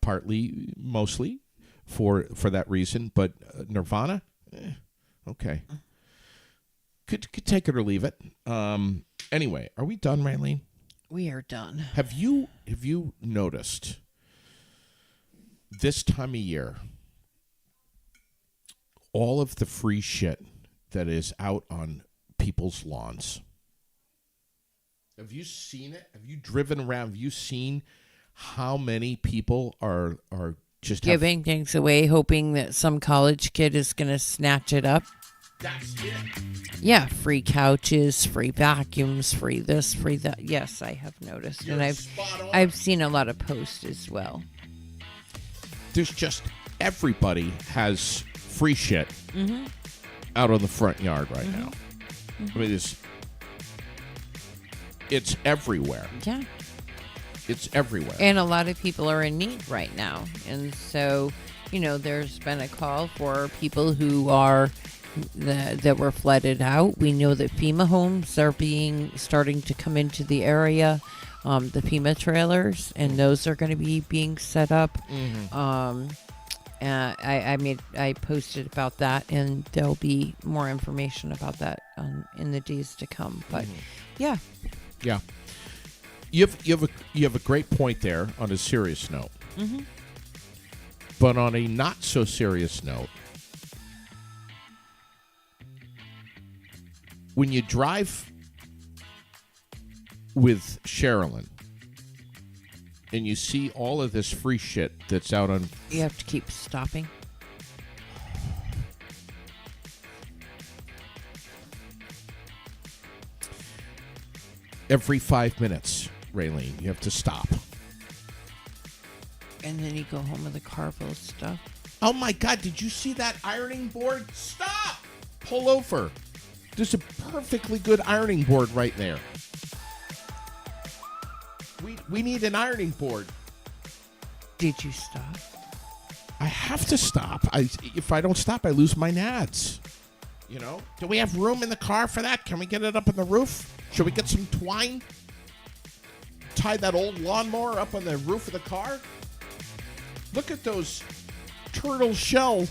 mostly for that reason. But Nirvana, okay. Could take it or leave it. Anyway, are we done, Raylene? We are done. Have you noticed this time of year all of the free shit that is out on people's lawns? Have you seen it? Have you driven around? Have you seen how many people are just giving things away, hoping that some college kid is going to snatch it up? That's it. Yeah, free couches, free vacuums, free this, free that. Yes, I have noticed, You're and I've seen a lot of posts as well. There's just everybody has free shit out on the front yard right now. I mean, it's everywhere. Yeah. It's everywhere. And a lot of people are in need right now. And so, there's been a call for people who are that were flooded out. We know that FEMA homes are starting to come into the area, the FEMA trailers, and those are going to be being set up. I posted about that, and there'll be more information about that in the days to come. But yeah. You have a great point there on a serious note. But on a not so serious note, when you drive with Sherilyn and you see all of this free shit that's out on... You have to keep stopping. Every 5 minutes, Raylene, you have to stop. And then you go home with a car full of stuff. Oh my God, did you see that ironing board? Stop! Pull over. There's a perfectly good ironing board right there. We need an ironing board. Did you stop? I have to stop. If I don't stop, I lose my nads. Do we have room in the car for that? Can we get it up on the roof? Should we get some twine? Tie that old lawnmower up on the roof of the car? Look at those turtle shell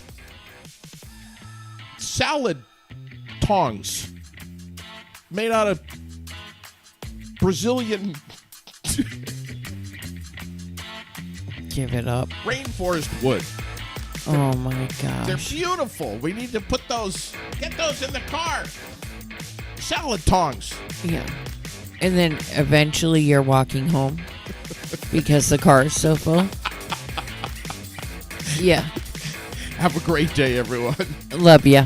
salad tongs made out of Brazilian Give it up. rainforest wood. Oh my gosh. They're beautiful. We need to get those in the car. salad tongs. Yeah. And then eventually you're walking home because the car is so full. Yeah. Have a great day, everyone. Love ya.